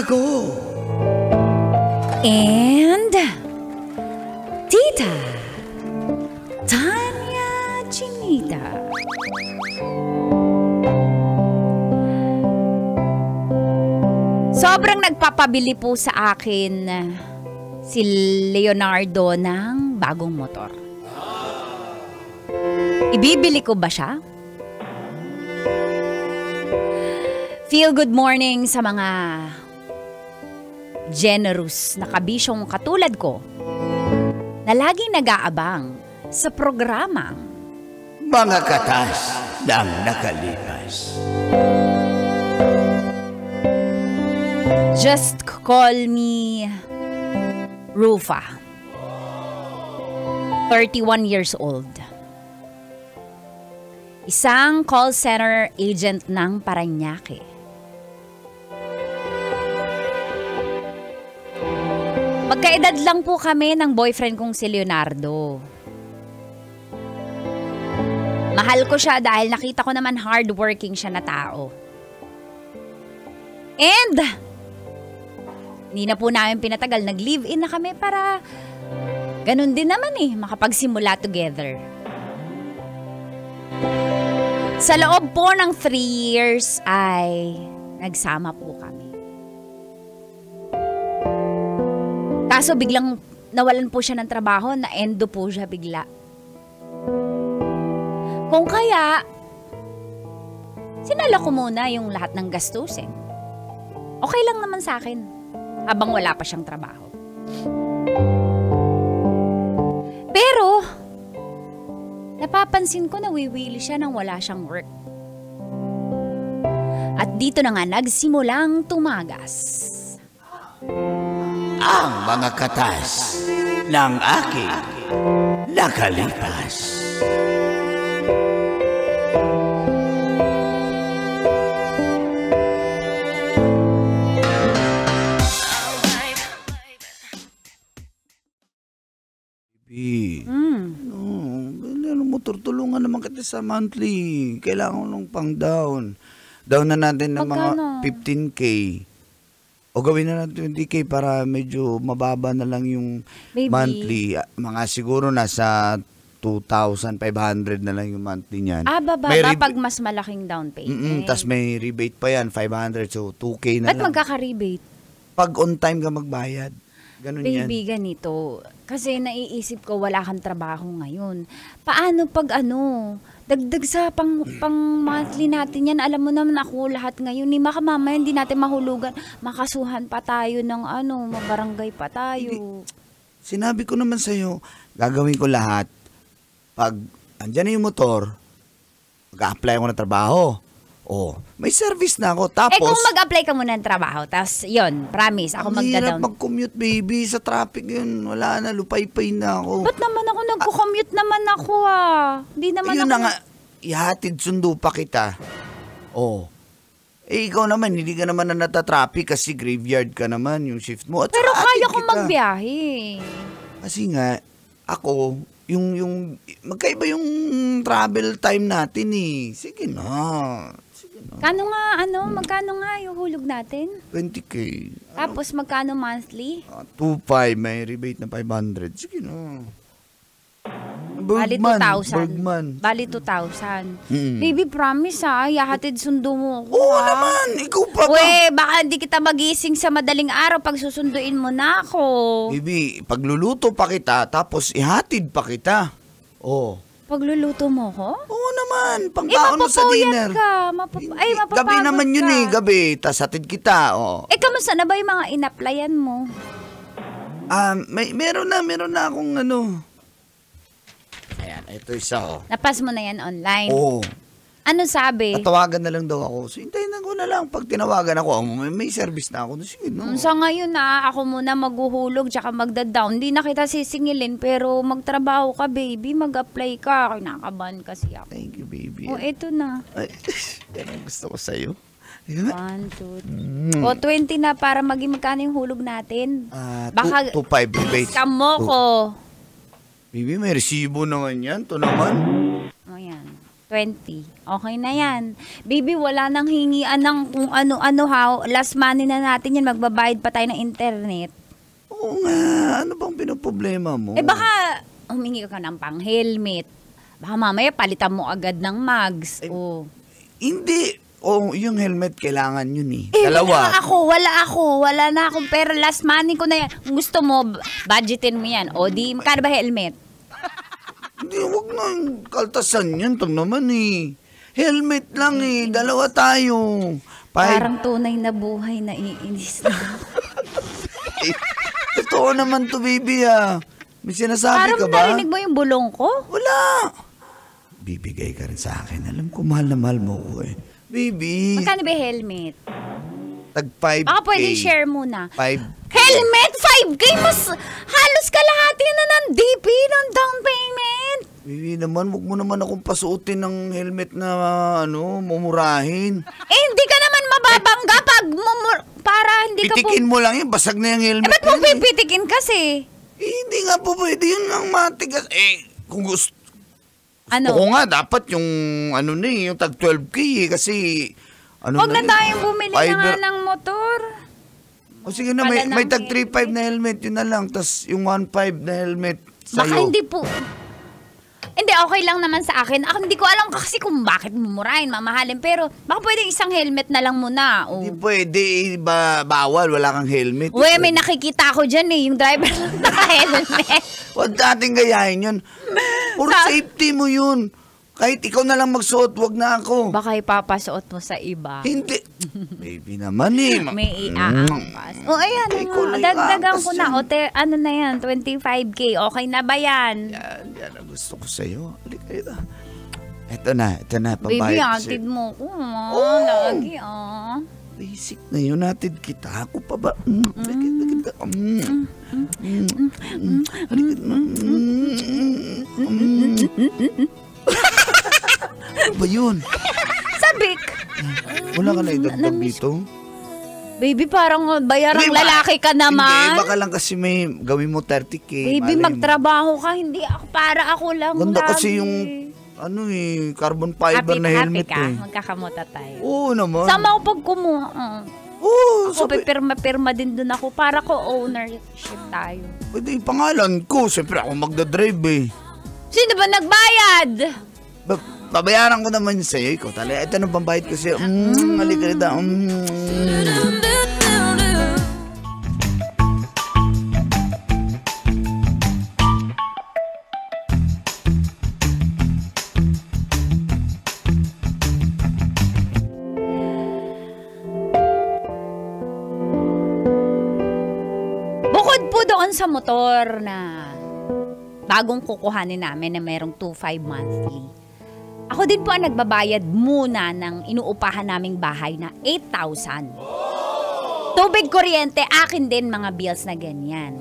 ko. And Tita Tanya Chinita. Sobrang nagpapabili po sa akin si Leonardo ng bagong motor. Ibibili ko ba siya? Feel good morning sa mga generous na kabisyong katulad ko na laging nag-aabang sa programang Mga katas ng nakalipas. Just call me Rufa. 31 years old. Isang call center agent ng Parañaque. Magkaedad lang po kami ng boyfriend kong si Leonardo. Mahal ko siya dahil nakita ko naman hardworking siya na tao. And hindi na po namin pinatagal, nag-live-in na kami para ganun din naman makapagsimula together. Sa loob po ng 3 years ay nagsama po kami. Kaso biglang nawalan po siya ng trabaho, na-endo po siya bigla. Kung kaya, sinala ko muna yung lahat ng gastusin. Okay lang naman sa akin, habang wala pa siyang trabaho. Pero, napapansin ko na wiwili siya nang wala siyang work. At dito na nga nagsimulang tumagas. Ang mga katas ng aking nakalipas. Motor, tulungan naman kita sa monthly. Kailangan ng pang down. Down na natin ng mga 15K. O gawin na natin 20K para medyo mababa na lang yung monthly. Mga siguro nasa 2,500 na lang yung monthly niyan. Bababa pag mas malaking down payment. Tapos may rebate pa yan, 500. So 2K na lang. Ba't magkaka-rebate? Pag on time ka magbayad. Ganun yan. Baby, ganito. Kasi naiisip ko wala kang trabaho ngayon. Paano pag dagdag sa pang monthly natin yan. Alam mo naman ako lahat ngayon. Baka mamaya hindi natin mahulugan. Makasuhan pa tayo ng mabarangay pa tayo. Sinabi ko naman sa'yo, gagawin ko lahat. Pag andyan na yung motor, mag-a-apply ako ng trabaho. May service na ako. Tapos, kung mag-apply ka muna ng trabaho, tapos yun, promise, ako magda-down. Hirap mag-commute, baby. Sa traffic yun. Wala na, lupay-pay na ako. Ba't naman ako nagko-commute naman ako Hindi naman yun ako. Na nga, ihatid sundo pa kita. Ikaw naman, hindi ka naman na natatraffic kasi graveyard ka naman yung shift mo. At pero kaya ko magbiyahe. Kasi nga, ako, yung magkaiba yung travel time natin Sige na. Magkano nga yung hulog natin? 20K. Tapos magkano monthly? 2,500, may rebate na 500. Sige na. Bali 2,000. Bergman. Bali 2,000. Baby, promise ihahatid sundo mo ako. Oo naman, ikaw pa ba? Baka hindi kita magising sa madaling araw pag susunduin mo na ako. Baby, pagluluto pa kita, tapos ihatid pa kita. Pagluluto mo ko? Oo naman, pangkaon mo sa dinner. Mapapagod ka. Gabi naman yun gabi. Tas hatid kita, kamusta na ba yung mga in-applyan mo? Meron na akong Ayan, ito isa Napas mo na yan online? Oo. Ano sabi? Tatawagan na lang daw ako. So, hintayin na ko na lang. Pag tinawagan ako, may service na ako. Sige, no. Sa ngayon ako muna maghuhulog tsaka magda-down. Hindi na kita sisingilin pero magtrabaho ka, baby. Mag-apply ka. Kinakabahan kasi ako. Thank you, baby. Eto na. Yan ang gusto ko sa'yo. 1, 2, 3. 20 na para magkano yung hulog natin. Baka 2,500 rebate. Scam mo ko. Baby, may resibo naman yan. Ito naman. Ayan. 20. Okay na yan. Baby, wala nang hingian ng kung ano-ano ha. Last money na natin yan. Magbabayad pa tayo ng internet. Oo nga, ano bang pinoproblema mo? Baka humingi ka ng pang-helmet. Baka mamaya palitan mo agad ng mags. Hindi. Yung helmet kailangan yun eh. Wala ako. Wala na akong pera. Last money ko na yan. Kung gusto mo, budgetin mo yan. O di, magkano ba helmet? Hindi, wag na yung kaltasan yan. Ito naman eh. Helmet lang eh. Dalawa tayo. Parang tunay na buhay na iinis na. Totoo naman to, baby ah. May sinasabi ka ba? Parang narinig mo yung bulong ko? Wala. Bibigay ka rin sa akin. Alam ko, mahal na mahal mo ko eh. Baby. Magkano ba helmet? Tag 5K. Baka pwede share muna. 5. Helmet? 5K? Mas halos kalahati na ng DP ng down payment. Baby naman, huwag mo naman akong pasuotin ng helmet na mumurahin. Hindi ka naman mababangga pag para hindi ka Pitikin mo lang yun, basag na yung helmet. Ba't mo pipitikin kasi? Hindi nga po pwede yun ang matigas. Kung gusto Ano? ko nga, dapat yung yung tag 12K kasi Huwag na tayong bumili na nga ng motor. O sige na, may tag 3.5 na helmet, yun na lang. Tapos yung 1.5 na helmet sa'yo. Baka hindi po. Hindi, okay lang naman sa akin. Ako hindi ko alam kasi kung bakit mumurahin, mamahalin. Pero baka pwede isang helmet na lang muna. Hindi pwede, bawal, wala kang helmet. Uy, may nakikita ko dyan yung driver lang naka-helmet. Huwag natin gayahin yun. Puro safety mo yun. Kahit ikaw na lang magsuot, wag na ako. Baka ipapasuot mo sa iba. Hindi. Baby naman eh. May iaangkas. Ayan. Dagdagan ko na. Ano na yan? 25K. Okay na ba yan? Yan ang gusto ko sa'yo. Halika. Ito na. Baby, atid mo ko. Lagi Basic na yun. Atid kita. Ako pa ba? Ano ba yun? Sabik. Wala ka na idagdag dito? Baby, parang bayarang lalaki ka naman. Hindi, baka lang kasi may gawin mo 30K. Baby, magtrabaho ka. Hindi ako, para ako lang. Ganda kasi yung carbon fiber na helmet ka. Magkakamuta tayo. Oo naman. Sama ko pag kumuha. Oo. Ako pirma din dun ako. Para ko ownership tayo. Pwede yung pangalan ko. Siyempre ako magdadrive eh. Sino ba nagbayad? Babayaran ko naman sa'yo. Ikaw talaga. Ito na pambayad ko sa'yo. Halika rita. Bukod po doon sa motor na bagong kukuhanin namin na merong 2.5 monthly. Ako din po ang nagbabayad muna ng inuupahan naming bahay na 8,000. Tubig, kuryente, akin din mga bills na ganyan.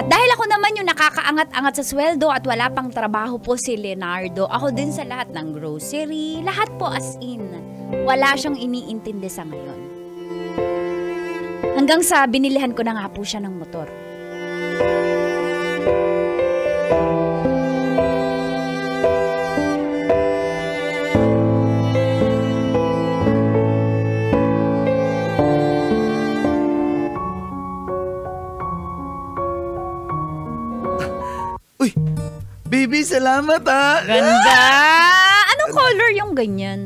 At dahil ako naman yung nakakaangat-angat sa sweldo at wala pang trabaho po si Leonardo, ako din sa lahat ng grocery, lahat po as in. Wala siyang iniintindi sa ngayon. Hanggang sa binilihan ko na nga po siya ng motor. Uy, baby, salamat ha. Ganda! Anong color yung ganyan?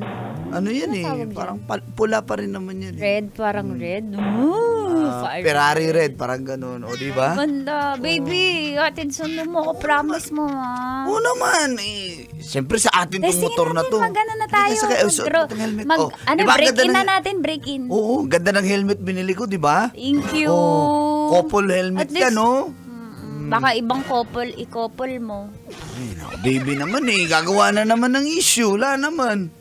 Ano yan parang pula pa rin naman yan. Red, parang red. Ferrari red, parang ganun. O, diba? Ganda. Baby, atid sundo mo ako. Promise mo, ha? Oo naman. Siyempre sa atin tong motor na to. Mag-ano na tayo. Break-in na natin, break-in. Oo, ganda ng helmet binili ko, diba? Thank you. Couple helmet ka, no? Baka ibang couple, i-couple mo. Ay, baby naman gagawa na naman ng issue. Wala naman.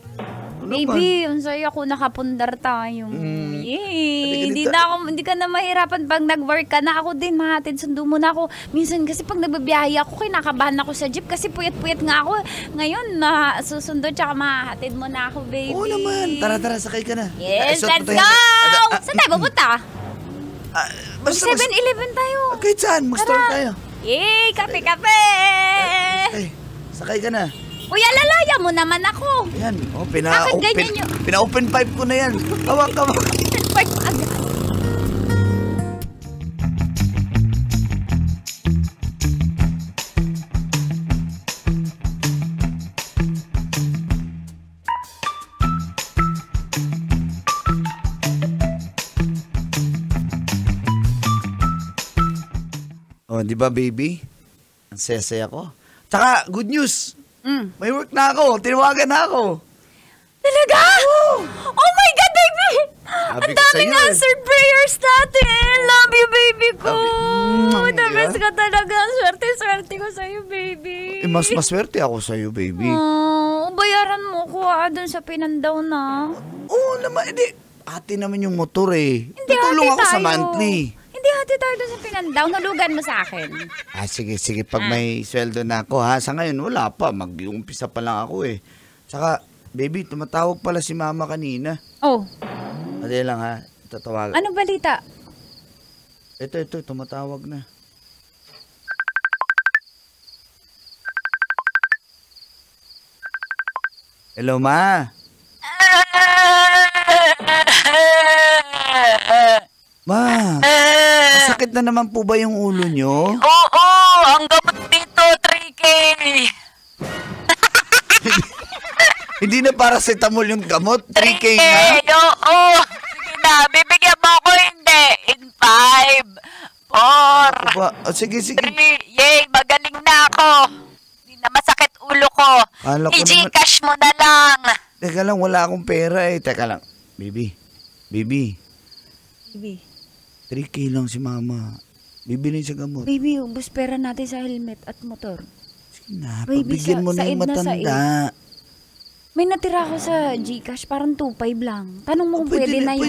Baby, ang saya ko nakapundar tayo. Yay! Hindi ka na mahirapan pag nag-work ka na. Ako din, mahatid, sundo mo na ako. Minsan kasi pag nagbabiyahe ako, kinakabahan ako sa jeep kasi puyat-puyat nga ako. Ngayon, susundo tsaka mahatid mo na ako, baby. Oo naman. Tara, sakay ka na. Yes, let's go! Saan tayo pupunta? 7-Eleven tayo. Kahit saan, mag-store tayo. Yay! Kape-kape! Sakay ka na. Uy, alalaya mo naman ako. Ayan, Bakit ganyan yun? pina-open pipe ko na yan. Kawak. Part pa agad. Oh, di ba, baby? Ang saya-saya ko. Tsaka, good news. May work na ako. Tinawagan na ako. Talaga? Oh my God, baby! Sabi Ang ko daming sa'yo, answered prayers natin! Love you, baby ko! The Diba? best ka talaga. Swerte-swerte ko sa'yo, baby. Mas maswerte ako sa'yo, baby. Bayaran mo ko dun sa pinandaw na. Oo naman, hindi. Ate naman yung motor eh. Hindi, Tutulong hati ako sa tayo. monthly. Hindi, hati tayo dun sa pinandaw. Nalugan mo sa akin. Sige. Pag may sweldo na ako, ha? Sa ngayon, wala pa. Mag-umpisa pa lang ako eh. Saka, baby, tumatawag pala si mama kanina. Oh, Ate lang ha, tatawagan. ano balita? Ito, tumatawag na. Hello, ma. Ma, masakit na naman po ba yung ulo nyo? Oo, ang gamot dito, 3K. Hindi na paracetamol yung gamot, 3K nga. Oo. Sige na, bibigyan mo ako hindi. In 5, 4, Ba, sige. 3. Yay, magaling na ako. Hindi na masakit ulo ko. Kala ko I-Gcash mo na lang. Teka lang, wala akong pera eh. Teka lang. Baby. Baby, 3K lang si mama. Bibili sa gamot. baby, ubus pera natin sa helmet at motor. Sige na, Baby, pagbigyan mo na said yung na matanda. May natira ako sa Gcash, parang 2.5 lang. Tanong mo kung pwede na yun.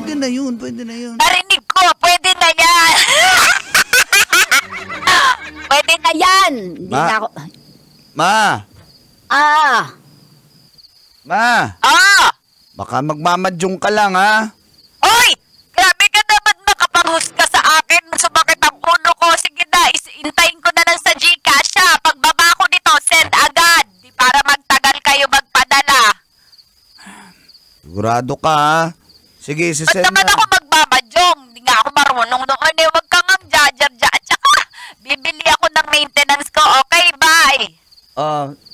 Pwede na yun. Narinig ko, pwede na yan. Pwede na yan! Hindi Ma? na ako... Ma! Ma! Baka magmamadyong ka lang, ha? Hoy! Grabe ka naman nakapanghusga sa akin. Sumakit ang ulo ko. Sige na, intayin ko na lang sa Gcash ha. Pagbaba ko dito, send agad. Di para magtagal kayo magpadala. Sigurado ka, ha? Sige, Ba't isisend naman na. ako magbabadyong? Hindi nga ako marunong noon eh. Huwag kang magjajarja. At saka, bibili ako ng maintenance ko. Okay, bye!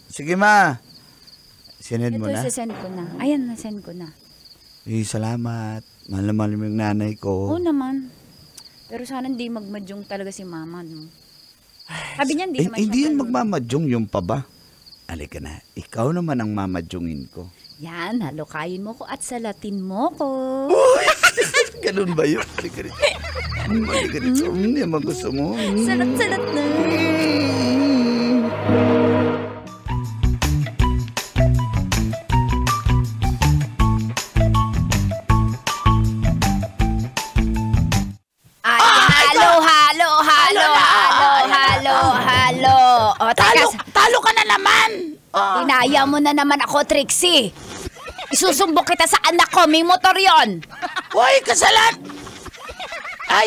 Sige, ma. Sinend mo Ito, na? send ko na. Ayan, nasend ko na. Salamat. Mahal na mahal mo yung nanay ko. Oo naman. Pero sana hindi magmadyong talaga si mama, no? Sabi niya, hindi naman Hindi siya yan ganun. magmamadyong, yung pa ba? Halika na. Ikaw naman ang mamadyongin ko. Yan, halokayin mo ko at salatin mo ko. Ganun ba yun? Halika rito. Halika rito. Hindi naman gusto mo. Salat-salat na. Halo. O, Talo ka na naman! Dinaya mo na naman ako, Trixie. Isusumbok kita sa anak ko, may motor yon. Hoy, kasalan!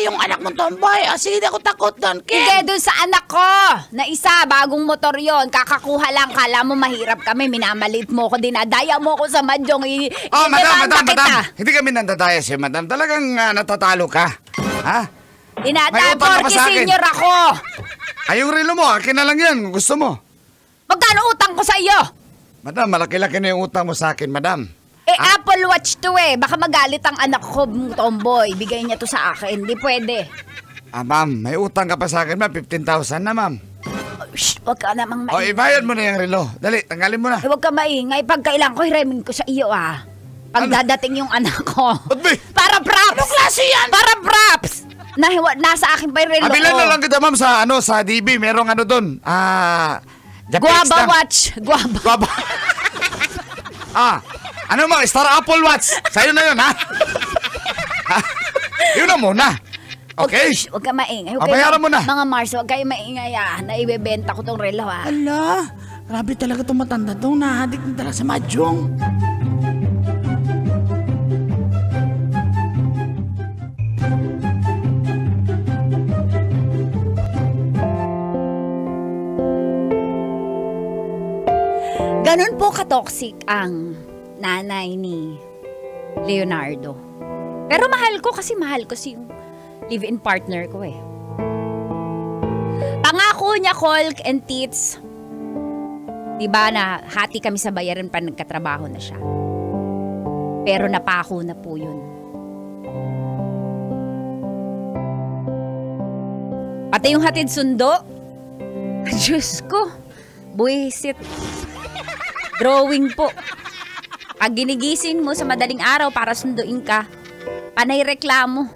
Yung anak mong tomboy. Sige, ako takot doon. Hindi, dun sa anak ko. Na isa, bagong motor yon. Kakakuha lang, kala mo mahirap kami. Minamalit mo ko, dinadaya mo ko sa madyong. Madam. Hindi kami nandadaya si madam. Talagang natatalo ka. Ha? Dinadaya, May utang ka pa porque sa akin. senior ako. Ay, yung relo mo, akin na lang yan. Kung gusto mo. Magkano utang ko sa iyo? Madam, malaki-laki na yung utang mo sa akin, madam. Apple Watch to eh. Baka magalit ang anak ko, tomboy. Bigay niya to sa akin. Hindi pwede. Ma'am, may utang ka pa sa akin, ma'am. 15,000 na, ma'am. Shh, wag ka namang O, maingay. ibayad mo na yung relo. Dali, tanggalin mo na. Huwag ka maingay. Pag kailangan ko, hiramin ko sa iyo Pag dadating yung anak ko. Ba't ba? Para props! Anong klase yan? Para props! Nasa akin pa yung relo Abilan ko. na lang kita, ma'am, sa DB. Merong doon. Japex Guava na. watch. Guava. Guava. Ano mo? Star Apple Watch. Sa'yo na yun, ha? Yun na muna. Okay? Huwag ka maingay. Bayaran mo na. Mga Mars, huwag kayo maingay na ibebenta ko tong relo Ala, grabe talaga itong matanda to. Nahadik na talaga sa madyong. Ganun po ka-toxic ang nanay ni Leonardo. Pero mahal ko kasi mahal ko si yung live-in partner ko eh. Pangako niya, Colk and Tits, diba na hati kami sa bayaran pa nagkatrabaho na siya. Pero napako na po yun. Pati yung hatid sundo, Diyos ko, buwisit. Drawing po. Pag ginigising mo sa madaling araw para sunduin ka, panay reklamo.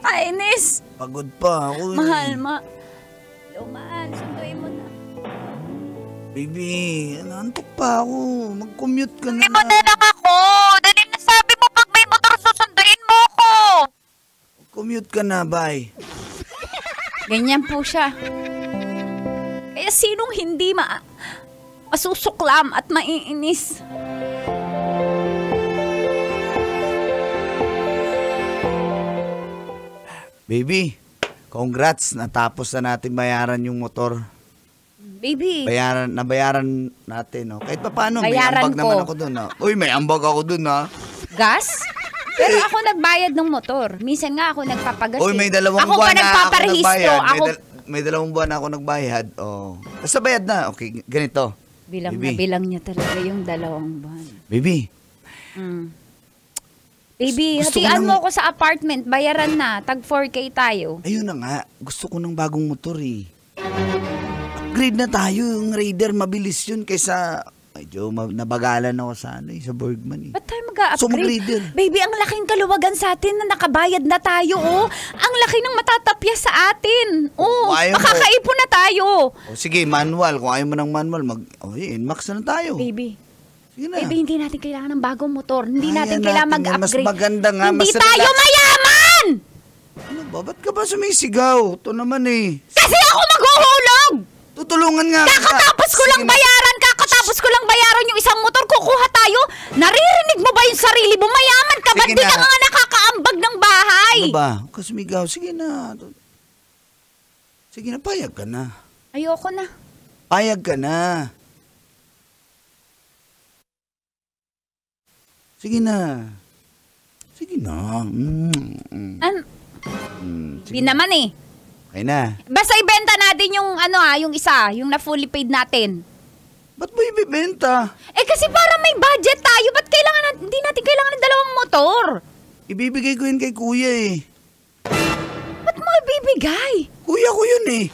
Kainis. Pagod pa ako. Mahal, mahal, sunduin mo na. Baby, naantok pa ako. Mag-commute ka na. Hindi mo na lang ako. Dali na sabi mo pag may motor susunduin mo ko. Commute ka na, bye. Ganyan po siya. Kaya sinong hindi masusuklam at maiinis? Baby, congrats. Natapos na natin bayaran yung motor. Baby. Nabayaran natin, no? Kahit pa paano, may Bayaran ambag ko. naman ako dun, ha? Uy, may ambag ako dun, ha? Gas? Pero ako nagbayad ng motor. Minsan nga ako nagpapagas. Uy, may dalawang ako buwan pa na ako nagpaparehistro. nagbayad. May dalawang buwan na ako nagbayad. Oh. Basta bayad na. Okay, ganito. Bilang Baby. na bilang niya talaga yung 2 buwan. Baby, Baby, Gusto ko hatian ng- mo ako sa apartment. Bayaran na. Tag 4K tayo. ayun na nga. Gusto ko ng bagong motor, eh. Upgrade na tayo. Yung Raider, mabilis yun kaysa... Medyo nabagalan ako sa sa Bergman, eh. Ba't tayo mag-a-upgrade? So, mag-Raider. Baby, ang laking kaluwagan sa atin na nakabayad na tayo, oh. Ang laki ng matatapya sa atin. Oh, Ayaw mo. makakaipon na tayo. O sige, manual. Kung ayaw mo ng manual, NMAX na tayo. Baby, Sige na. baby, hindi natin kailangan ng bagong motor. Hindi Kaya natin kailangan natin yan. mag-upgrade. Mas maganda nga, Hindi mas tayo relax. mayaman! Ano ba? Ba't ka ba sumisigaw? Ito naman, eh. Kasi ako maghuhulog! Tutulungan nga kita. Kakatapos ko lang Sige na. bayaran! Kakatapos ko lang bayaran yung isang motor. Kukuha tayo. Naririnig mo ba yung sarili mo? Mayaman ka ba? Sige Di ka na. nga nakakaambag ng bahay. Ano ba? Huwag ka sumigaw. Sige na. Sige na, payag ka na. Ayoko na. Payag ka na. Sige na. Sige na. Di naman eh. Okay na. Basta ibenta natin yung yung isa, yung na fully paid natin. Ba't mo ibibenta? Eh kasi para may budget tayo, ba't hindi natin kailangan ng 2 motor? Ibibigay ko yun kay kuya, eh. Ba't mo ibibigay? Kuya ko yun, eh.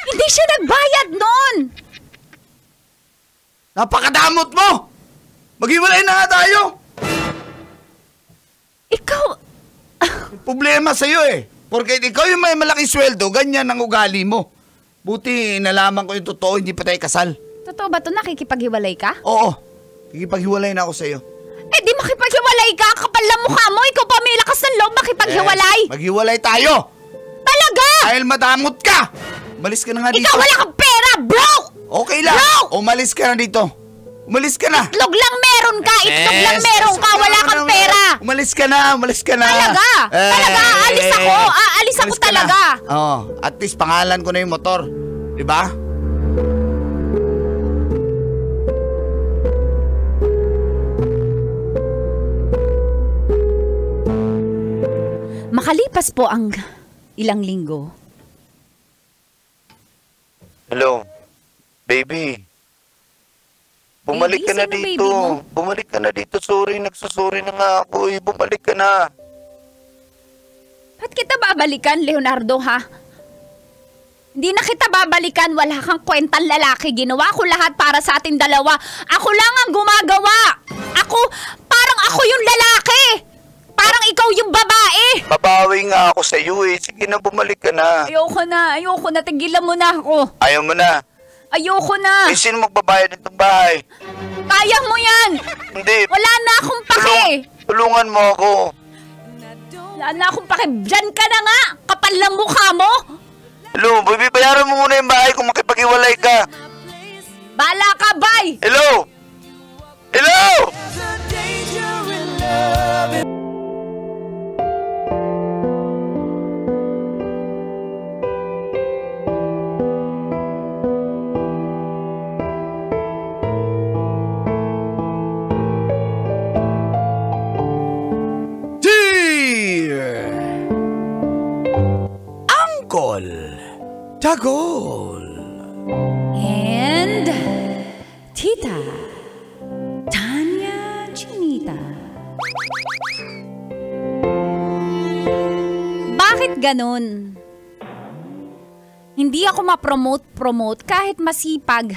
Hindi siya nagbayad nun. Napakadamot mo! Maghiwalay na nga tayo! Ikaw, Problema sa'yo, eh. Porque ikaw yung may malaking sweldo, ganyan ang ugali mo. Buti nalaman ko yung totoo, hindi pa tayo kasal. totoo ba ito? Nakikipaghiwalay ka? Oo. Kikipaghiwalay na ako sa'yo. Eh di makipaghiwalay ka, kapal na mukha mo. Ikaw pa may lakas ng loob makipaghiwalay. Maghiwalay tayo! Talaga! Dahil madamot ka! Umalis ka na nga dito. Ikaw wala kang pera, bro! Okay lang. Bro! Umalis ka na dito. Umalis ka na. Itlog lang meron ka, itlog lang meron ka, wala kang pera. Umalis ka na, umalis ka na. Talaga? Talaga, aalis ako. Aalis ako Umalis ka na. talaga. Oo, at least pangalan ko na yung motor. Di ba? Makalipas po ang ilang linggo. Hello, baby. Bumalik Baby, ka na sino baby dito. mo? Bumalik ka na dito. Sorry, nagsusuri na nga ako. Bumalik ka na. Ba't kita babalikan, Leonardo, ha? Hindi na kita babalikan. Wala kang kwentang lalaki. Ginawa ko lahat para sa ating dalawa. Ako lang ang gumagawa. Parang ako yung lalaki. Parang ikaw yung babae. Babawi nga ako sa iyo, eh. Sige na, bumalik ka na. Ayoko na. Tigilan mo na ako. Ayaw mo na. Ayoko na. Eh, sino magbabayad nitong bahay? Kaya mo yan. Hindi. Wala na akong pake. Tulungan mo ako. Wala na akong pake. Diyan ka na nga. Kapal ng mukha mo. Hello, bayaran mo muna yung bahay kung makipag-iwalay ka. Bala ka, bye. Hello? Hello? Tagol. And Tita Tanya Chinita. Bakit ganun? Hindi ako ma-promote kahit masipag.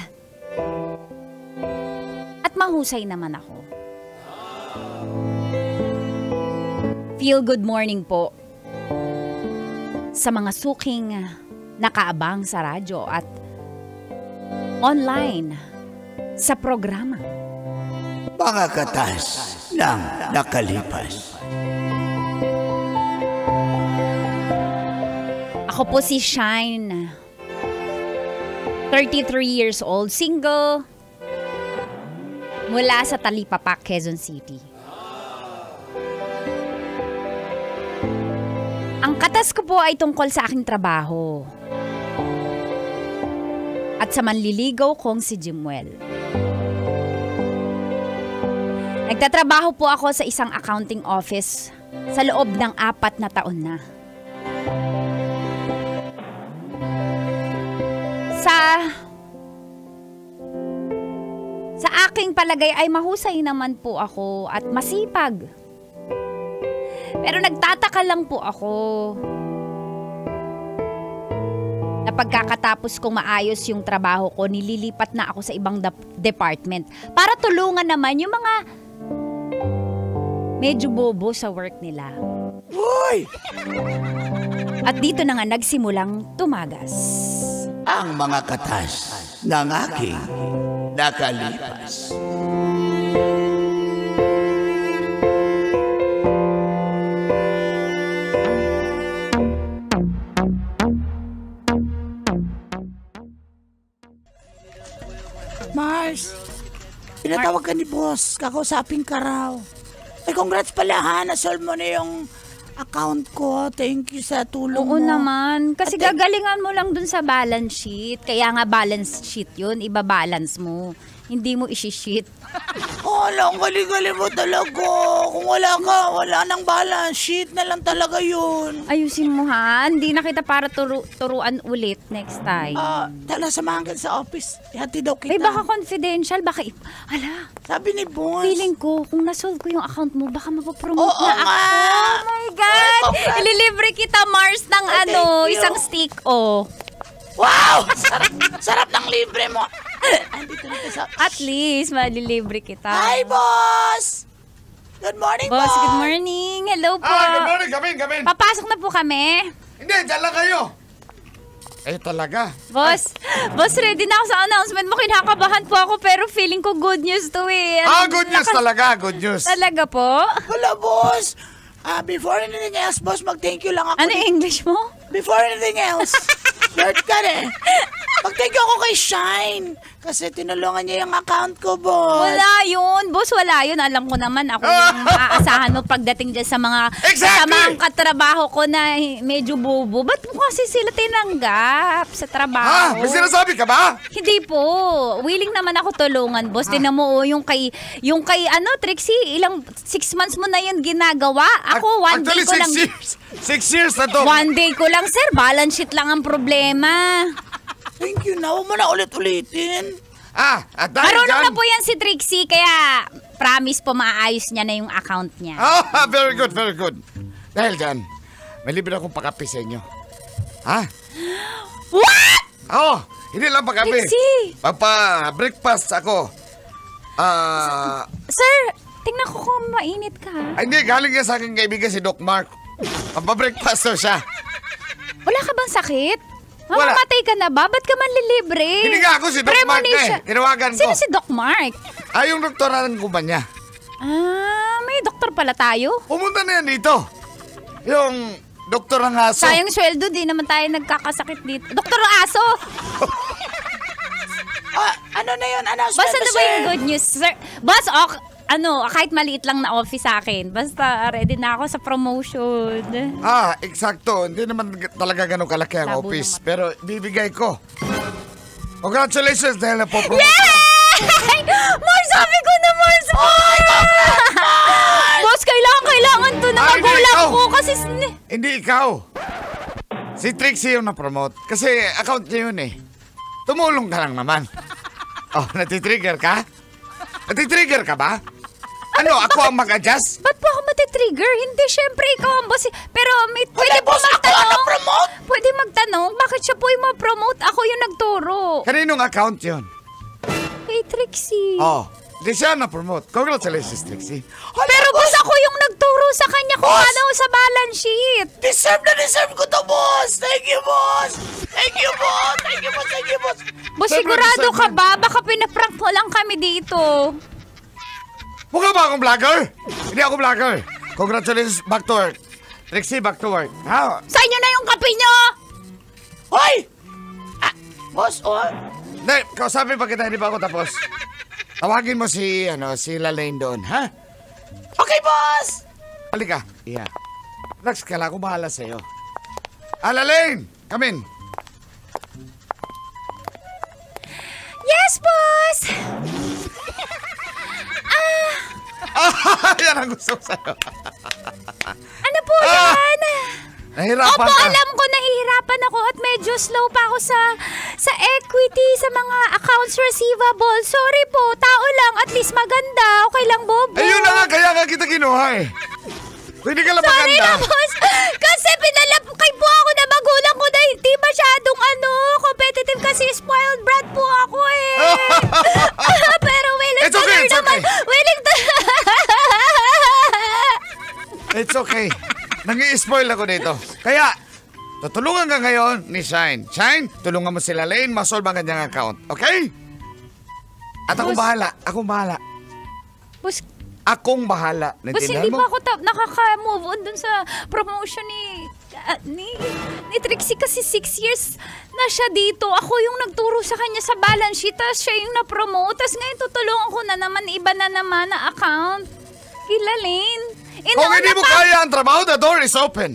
At mahusay naman ako. Feel good morning po sa mga suking nakaabang sa radyo at online sa programa. Mga katas ng nakalipas. Ako po si Shine. 33 years old, single. Mula sa Talipapa, Quezon City. Ang katas ko po ay tungkol sa aking trabaho. At sa manliligaw kong si Jimuel. Nagtatrabaho po ako sa isang accounting office sa loob ng 4 na taon na. Sa aking palagay ay mahusay naman po ako at masipag. Pero nagtataka lang po ako na pagkakatapos kong maayos yung trabaho ko, nililipat na ako sa ibang department para tulungan naman yung mga medyo bobo sa work nila. Uy! At dito na nga nagsimulang tumagas. Ang mga katas ng aking nakalipas. Mars, pinatawag ka ni boss. Kakausapin ka raw. Ay, congrats pala ha. Nasolve mo na yung account ko. Thank you sa tulong mo. Oo naman. Kasi gagalingan mo lang dun sa balance sheet. Kaya nga balance sheet yun. Iba-balance mo. Hindi mo isi-sheet. Ang galing-galing mo talaga. Kung wala ka, wala nang balance sheet na lang talaga yun. Ayusin mo ha. Hindi na kita para turuan ulit next time. Tala, samahan ka sa office. Ihati daw kita. Ay, baka confidential. Baka, ala, Sabi ni boss. feeling ko, kung nasolve ko yung account mo, baka mapapromote Oo na ako. nga. Oh my God! Congrats. Ililibre kita, Mars, ng Thank you. isang stick, oh. Wow! Sarap ng libre mo. Andito na sa... At least, malilibre kita. Hi, boss! Good morning, boss! Boss, good morning. Hello po. Good morning. Come in. Papasok na po kami. Hindi, dyan lang kayo. Talaga. Boss, ready na ako sa announcement mo. Kinakabahan po ako pero feeling ko good news to eh. Good news talaga. Good news. Talaga po? Wala, boss! Before anything else, boss, mag-thank you lang ako. Ano yung English mo? Before anything else, nerd ka eh. Mag-thank you ako kay Shine. Kasi tinulungan niya yung account ko, boss. Wala yun. Boss, wala yun. Alam ko naman ako yung maaasahan mo pagdating dyan sa mga Exactly! kasamang katrabaho ko na medyo bobo. Ba't mo kasi sila tinanggap sa trabaho? May sinasabi ka ba? Hindi po. Willing naman ako tulungan, boss. Tinan mo, yung kay Trixie, 6 months mo na yun ginagawa. Ako, one day Actually, ko lang. 6 years. 6 years na to. One day ko lang, sir. Balance sheet lang ang problema. Thank you na. Huwag mo na ulit-ulitin. At dahil Marunong dyan... na po yan si Trixie, kaya promise po maayos niya na yung account niya. Very good, very good. Dahil dyan, may libre akong pakape sa inyo. What? Hindi lang pakape. Trixie! Breakfast ako. Sir, tingnan ko kung mainit ka. Hindi, galing yan sa aking kaibigan si Doc Mark. Breakfast daw siya. Wala ka bang sakit? Wala. Mamamatay ka na ba? Ba't ka man lilibre? Hindi nga ako si Doc Mark Premonition. Tinawagan ko. Sino si Doc Mark? Yung doktor ng kumpanya. May doktor pala tayo. Pumunta na yan dito. Yung doktor ng aso. Sayang sweldo, di naman tayo nagkakasakit dito. Doktor ng aso! Ano na yun? Announcement Basta na, na ba yung good news, sir? Boss, kahit maliit lang na office sa akin. Basta ready na ako sa promotion. Eksakto. Hindi naman talaga ganun kalaki ang Labo office. naman. Pero bibigay ko. Congratulations dahil napopromote. Yay! Mars, sabi ko na, Mars! Boss, kailangan to na Hindi, magulang ikaw. ko kasi... Hindi ikaw. Si Trixie yung na-promote. Kasi account niya yun eh. Tumulong ka lang naman. Oh, natitrigger ka? Natitrigger ka ba? Ano, ako ang mag-adjust? Ba't po ako matitrigger? Hindi, syempre ikaw ang boss. Pero pwede po boss, ako ang magtanong. na-promote? Pwede magtanong, bakit siya po yung ma-promote? Ako yung nagturo. Kaninong account yun? Kay Trixie. Oh, di siya na-promote. Congratulations, Trixie. Pero boss, ako yung nagturo sa kanya kung Boss! ano sa balance sheet. Deserve ko to, boss. Thank you, boss. Thank you, boss. Thank you, boss. Thank you, boss. Boss, sigurado ka ba? Baka pinaprank mo lang kami dito. Mukha ba akong vlogger? Hindi ako vlogger. Congratulations, back to work. Trixie, back to work. Ha? Sa inyo na yung kape nyo! Hoy! Boss, Hindi, kausapin pa kita, hindi pa ako tapos. Tawagin mo si Lalaine doon, ha? Okay, boss. Halika. Yeah. Relax ka lang, ako bahala sa'yo. Lalaine! Come in. Yes, boss! Yan ang gusto ko sa'yo. Ano po yan? Nahirapan Opo, ka. alam ko nahihirapan ako at medyo slow pa ako sa equity, sa mga accounts receivable. Sorry po, tao lang, at least maganda. Okay lang, Bobo. Ayun na nga, kaya nga kita kinuha eh. Kung hindi ka lang Sorry na, maganda. boss. Kasi pinalapkay po ako na magulang ko na hindi masyadong competitive kasi spoiled brat po ako eh. Pero willing It's okay, to learn it's naman. okay. Willing to... It's okay. Nang-i-spoil ako dito. Kaya, tutulungan ka ngayon ni Shine. Shine, tulungan mo si Lalaine, masolve ang kanyang account. Okay? At akong Boss. bahala. Akong bahala. Boss, Akong bahala. boss, Naintindihan hindi mo? pa ako nakaka-move on dun sa promotion ni Trixie kasi 6 years na siya dito. Ako yung nagturo sa kanya sa balance sheet, tapos siya yung na-promote. Tapos ngayon tutulungan ko na naman, iba na naman na account. Kila Lane. Kung hindi mo kaya ang trabaho, the door is open.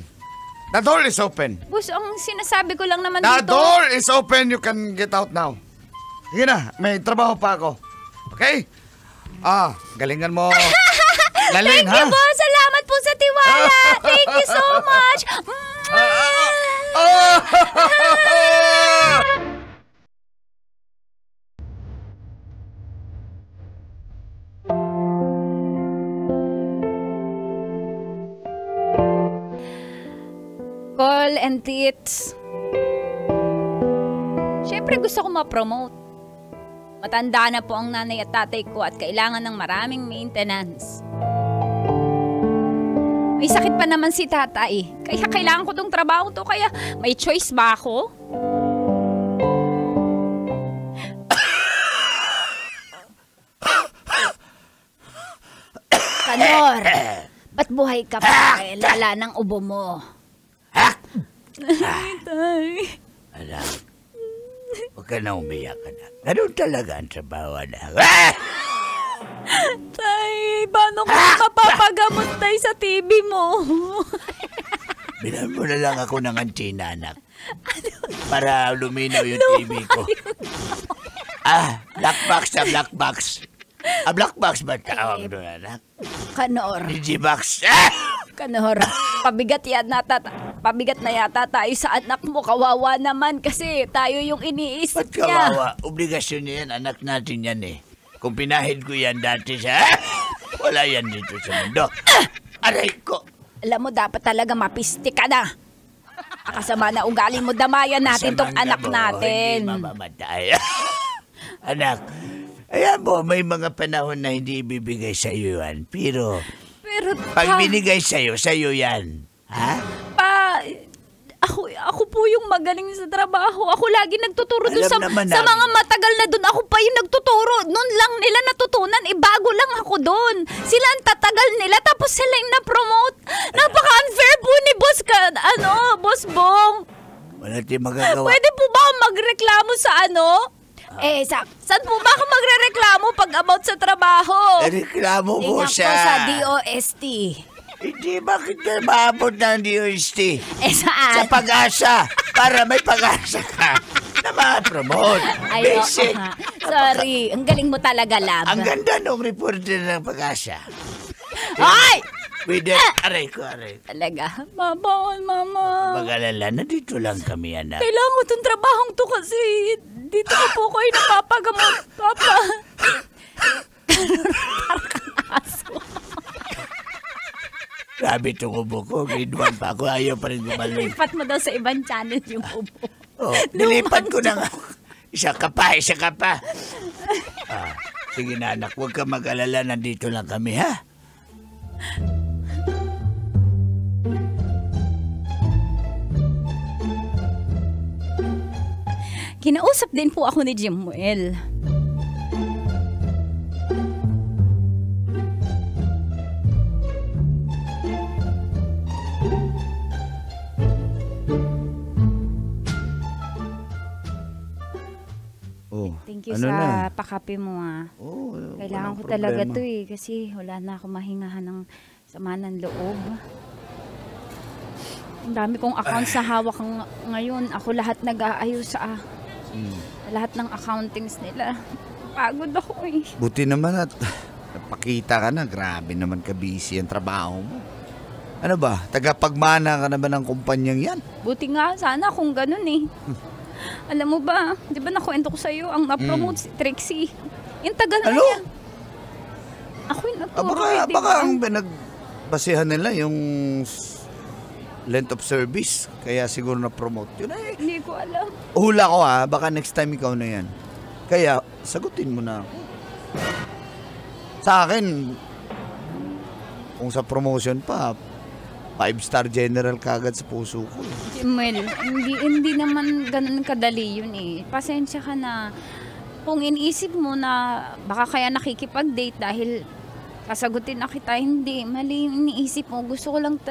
The door is open. Boss, ang sinasabi ko lang naman The dito. door is open. You can get out now. Sige na, may trabaho pa ako. Okay? Galingan mo. Lalaine, Thank you, boss. Salamat po sa tiwala. Thank you so much. Call and tits. Siyempre gusto ko ma-promote. Matanda na po ang nanay at tatay ko at kailangan ng maraming maintenance. May sakit pa naman si tatay. Kaya kailangan ko tong trabaho to. Kaya may choice ba ako? Kanor, ba't buhay ka pa? Lala ng ubo mo. Tay. Anak, huwag ka na umiyak, anak. Ganun talaga ang trabaho, anak. Tay, paano ko mapapagamot tay sa TV mo? Bilan mo na lang ako ng antina, anak. Para luminaw yung TV ko. Black box na black box. Black box ba tawag doon, anak? Kanor, Digibox. Kanor, pabigat na yata tayo sa anak mo. Kawawa naman kasi tayo yung iniisip Ba't niya. kawawa? Obligasyon niya yan, anak natin yan eh. Kung pinahid ko yan dati sa... Wala yan dito sa mundo. Aray ko. Alam mo, dapat talaga mapiste ka na. Kasama na ugali mo, damayan natin tong Samang anak mo, natin. Hindi mamamatay. Anak, ayan mo, may mga panahon na hindi ibibigay sa iyo yan. Pero, Pero pag binigay sa iyo yan. Ha? ako po yung magaling sa trabaho. Ako lagi nagtuturo doon Alam sa naman mga namin. matagal na doon. Ako pa yung nagtuturo. Noon lang nila natutunan. Bago lang ako doon. Sila ang tatagal nila. Tapos sila yung na-promote. Napaka-unfair po ni Boss Boss Bong. Wala tayong magagawa. Pwede po ba akong magreklamo sa saan po ba ako magrereklamo pag about sa trabaho? Reklamo mo Tingnan ko sa sa... DOST. Hindi, bakit ka maabot ng DOST? Sa Saan? pag-asa. Para may pag-asa ka na ma-promote. Ay, Basic. Sorry. Ang galing mo talaga, Lab. Ang ganda ng reporter ng pag-asa. Ay! With that, aray ko. Talaga. Mabawal, mama. Mag-alala na dito lang kami, anak. Kailangan ko itong trabahong to kasi dito ko po kayo napapagamot, Papa. Parang kang aso. Grabe itong ubo ko. Grade 1 pa ako. Ayaw pa rin gumalik. Lipat mo daw sa ibang channel yung ubo. Oh, nilipat ko na nga. Isa ka pa. Sige na, anak. Huwag ka mag-alala. Nandito lang kami, ha? Kinausap din po ako ni Jimuel. Thank you ano sa na? pakape mo Oh, Kailangan ko walang talaga problema. to kasi wala na ako mahingahan ng sama ng loob. Ang dami kong accounts sa hawak ngayon. Ako lahat nag-aayos sa lahat ng accountings nila. Pagod ako Buti naman at napakita ka na. Grabe naman ka-busy ang trabaho mo. Ano ba? Tagapagmana ka na ba ng kumpanyang yan? Buti nga sana kung ganun Alam mo ba, di ba nakwento ko sa'yo, ang na-promote si Trixie. Yung tagal na Ano? yan. Ako yung naturo di Baka ba? ang pinagbasihan nila yung length of service. Kaya siguro na-promote yun. Hindi ko alam. Hula ko baka next time ikaw na yan. Kaya, sagutin mo na ako. Sa akin, kung sa promotion pa, 5-star general kagad sa puso ko. Jimuel, hindi naman ganun kadali yun Pasensya ka na. Kung iniisip mo na baka kaya nakikipag-date dahil sasagutin na kita, hindi. Mali yung iniisip mo. Gusto ko lang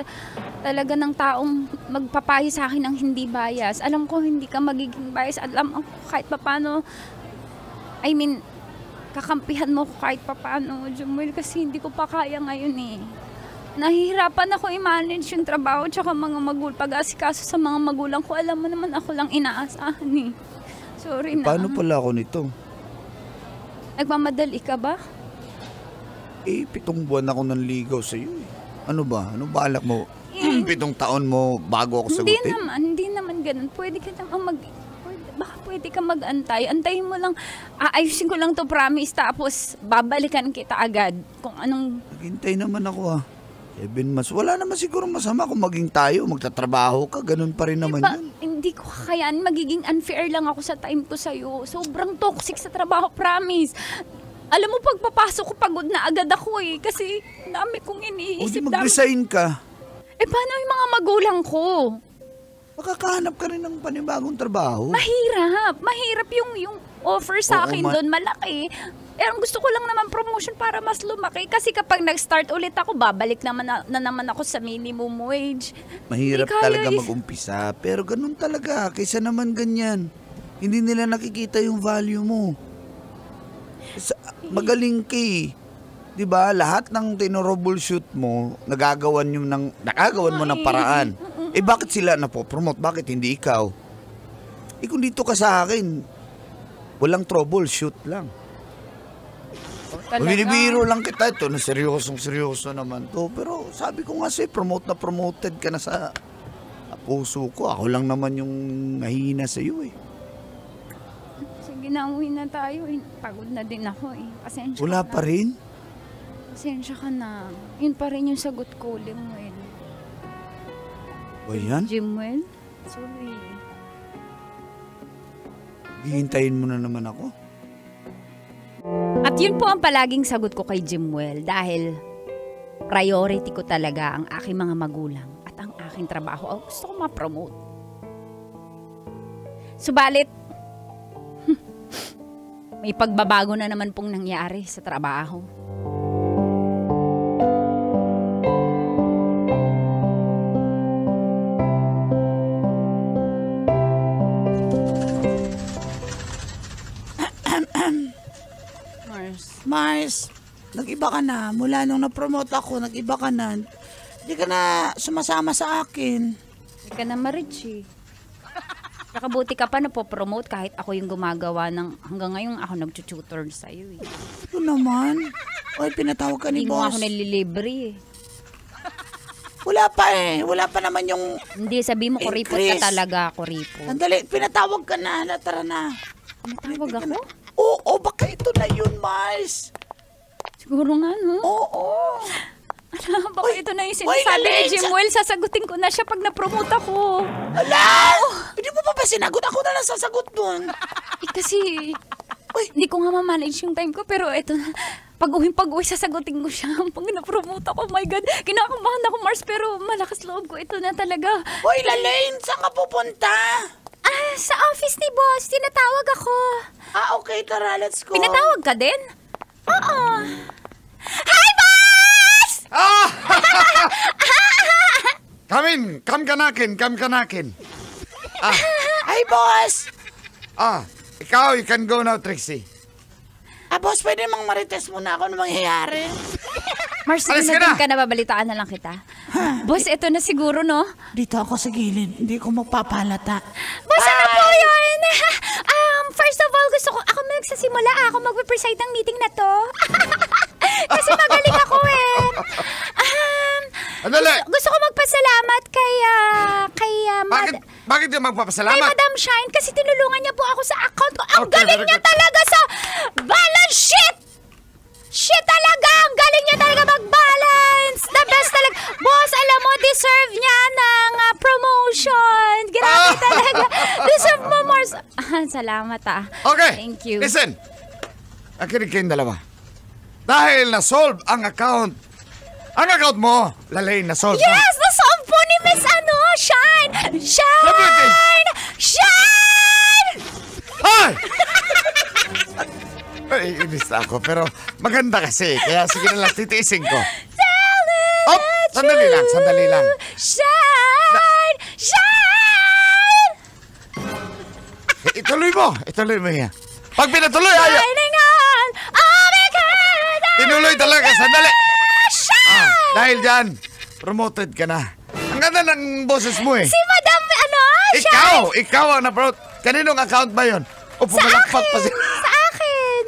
talaga ng taong magpapayo sa akin ng hindi bias. Alam ko hindi ka magiging bias. Alam ko kahit papano, kakampihan mo ko kahit papano, Jimuel, kasi hindi ko pa kaya ngayon Nahihirapan ako i-manage yung trabaho tsaka mga pag-asikaso sa mga magulang ko. Alam mo naman ako lang inaasahan Sorry na. Paano pala ako nito? Nagmamadali ka ba? 7 buwan ako nanligaw sa iyo. Ano ba? Ano balak mo? 7 taon mo bago ako sagutin? Hindi naman ganun. Pwede ka naman pwede ka mag-antay. Antayin mo lang. Aayusin ko lang to, promise. Tapos babalikan kita agad. Kung anong... Naghintay naman ako 7 months. Wala naman siguro masama kung maging tayo, magtatrabaho ka, ganun pa rin naman yun. Hindi ko kakayaan. Magiging unfair lang ako sa time ko sa'yo. Sobrang toxic sa trabaho, promise. Alam mo, pagpapasok ko, pagod na agad ako Kasi dami kong O iniisip. di mag-resign ka. Paano yung mga magulang ko? Makakahanap ka rin ng panibagong trabaho. Mahirap yung offer sa akin doon. Malaki. Ang gusto ko lang naman promotion para mas lumaki. Kasi kapag nag-start ulit ako, babalik naman na naman ako sa minimum wage. Mahirap talaga mag-umpisa. Pero ganun talaga. Kaysa naman ganyan. Hindi nila nakikita yung value mo. Magaling ka Diba? Lahat ng tinroubleshoot mo, nagagawan mo ng paraan. Bakit sila napopromote? Bakit hindi ikaw? Kung dito ka sa akin, walang troubleshoot lang. Binibiro lang kita ito na seryoso naman to. Pero sabi ko nga promoted ka na sa puso ko. Ako lang naman yung nahihina sa iyo Sige na, uwi na tayo Pagod na din ako Pasensya Wala ka pa rin? Pasensya ka na. Yun pa rin yung sagot ko, Jimuel. O yan? Jimuel? Sorry. Hihintayin mo na naman ako? At yun po ang palaging sagot ko kay Jimuel dahil priority ko talaga ang aking mga magulang at ang aking trabaho. Gusto ko ma-promote. Subalit, may pagbabago na naman pong nangyari sa trabaho. Mars, nag-iba ka na. Mula nung na-promote ako, nag-iba ka na. Hindi ka na sumasama sa akin. Hindi ka na ma-rich Nakabuti ka pa na po-promote kahit ako yung gumagawa ng hanggang ngayon ako nag-tutor sa'yo Ito naman. Oy, pinatawag ka ni Hindi mo boss. ako nililibre Wala pa eh. Wala pa naman yung... Hindi, sabi mo kuripot Chris. ka talaga, kuripot. Sandali, pinatawag ka na. Tara na. Tawag ako? Oo, baka ito na yun, Mars. Siguro nga, no? Oo. Baka ito na yung Uy, sinasabi ni Lalay, Jimwell. Sasagutin ko na siya pag na-promote ako. Ala! Hindi mo pa ba sinagot? Ako na lang sasagot nun. Kasi, hindi ko nga ma-manage yung time ko. Pero ito na, pag-uwi, sasagutin ko siya. Pag na-promote ako, oh my God, kinakabahan ako, Mars. Pero malakas loob ko. Ito na talaga. Uy, Lalaine, saan ka pupunta? Sa office ni boss, tinatawag ako. Okay, tara, let's go. Pinatawag ka din? Oo. Hi, boss! Come kanakin. Hi, boss! Ikaw, you can go now, Trixie. Boss, pwede mang marites muna ako na mangyayari. Mars, Alis sige ka na na. ka na, babalitaan na lang kita. Boss, ito na siguro, no? Dito ako sa gilid, hindi ko magpapalata. Boss, ano po yun? First of all, gusto ko, ako magsasimula. Ako magpe-preside ng meeting na to. Kasi magaling ako eh. Andali! Gusto ko magpasalamat kay Bakit yung kay magpapasalamat? Madam Shine kasi tinulungan niya po ako sa account ko. Ang Okay, galing very niya good. talaga sa balance sheet! Shit talaga! Ang galing niya talaga mag-balance! The best talaga! Boss, alam mo, deserve niya ng promotion! Grabe talaga! Deserve mo more! Salamat Okay, Thank you. listen. Nakinig kayong dalawa. Dahil na-solve ang account mo, Lalaine, na-solve na. Yes! Nasolve po ni Miss Shine! Sabutin. Shine! Ay! Ay, inis na ako, pero maganda kasi. Kaya sige na lang, titiisin ko. Oh, sandali lang. Shine! Shine! Ituloy mo yan. Pag pinatuloy, ayaw. Shining on! Oh my God! Tinuloy talaga, sandali. Shine! Dahil dyan, promoted ka na. Ang ganda ng boses mo eh. Si Madam, Shine! Ikaw ang na-promote. Kaninong account ba yun? O Sa pumalakpak pa akin! siya. Sa akin!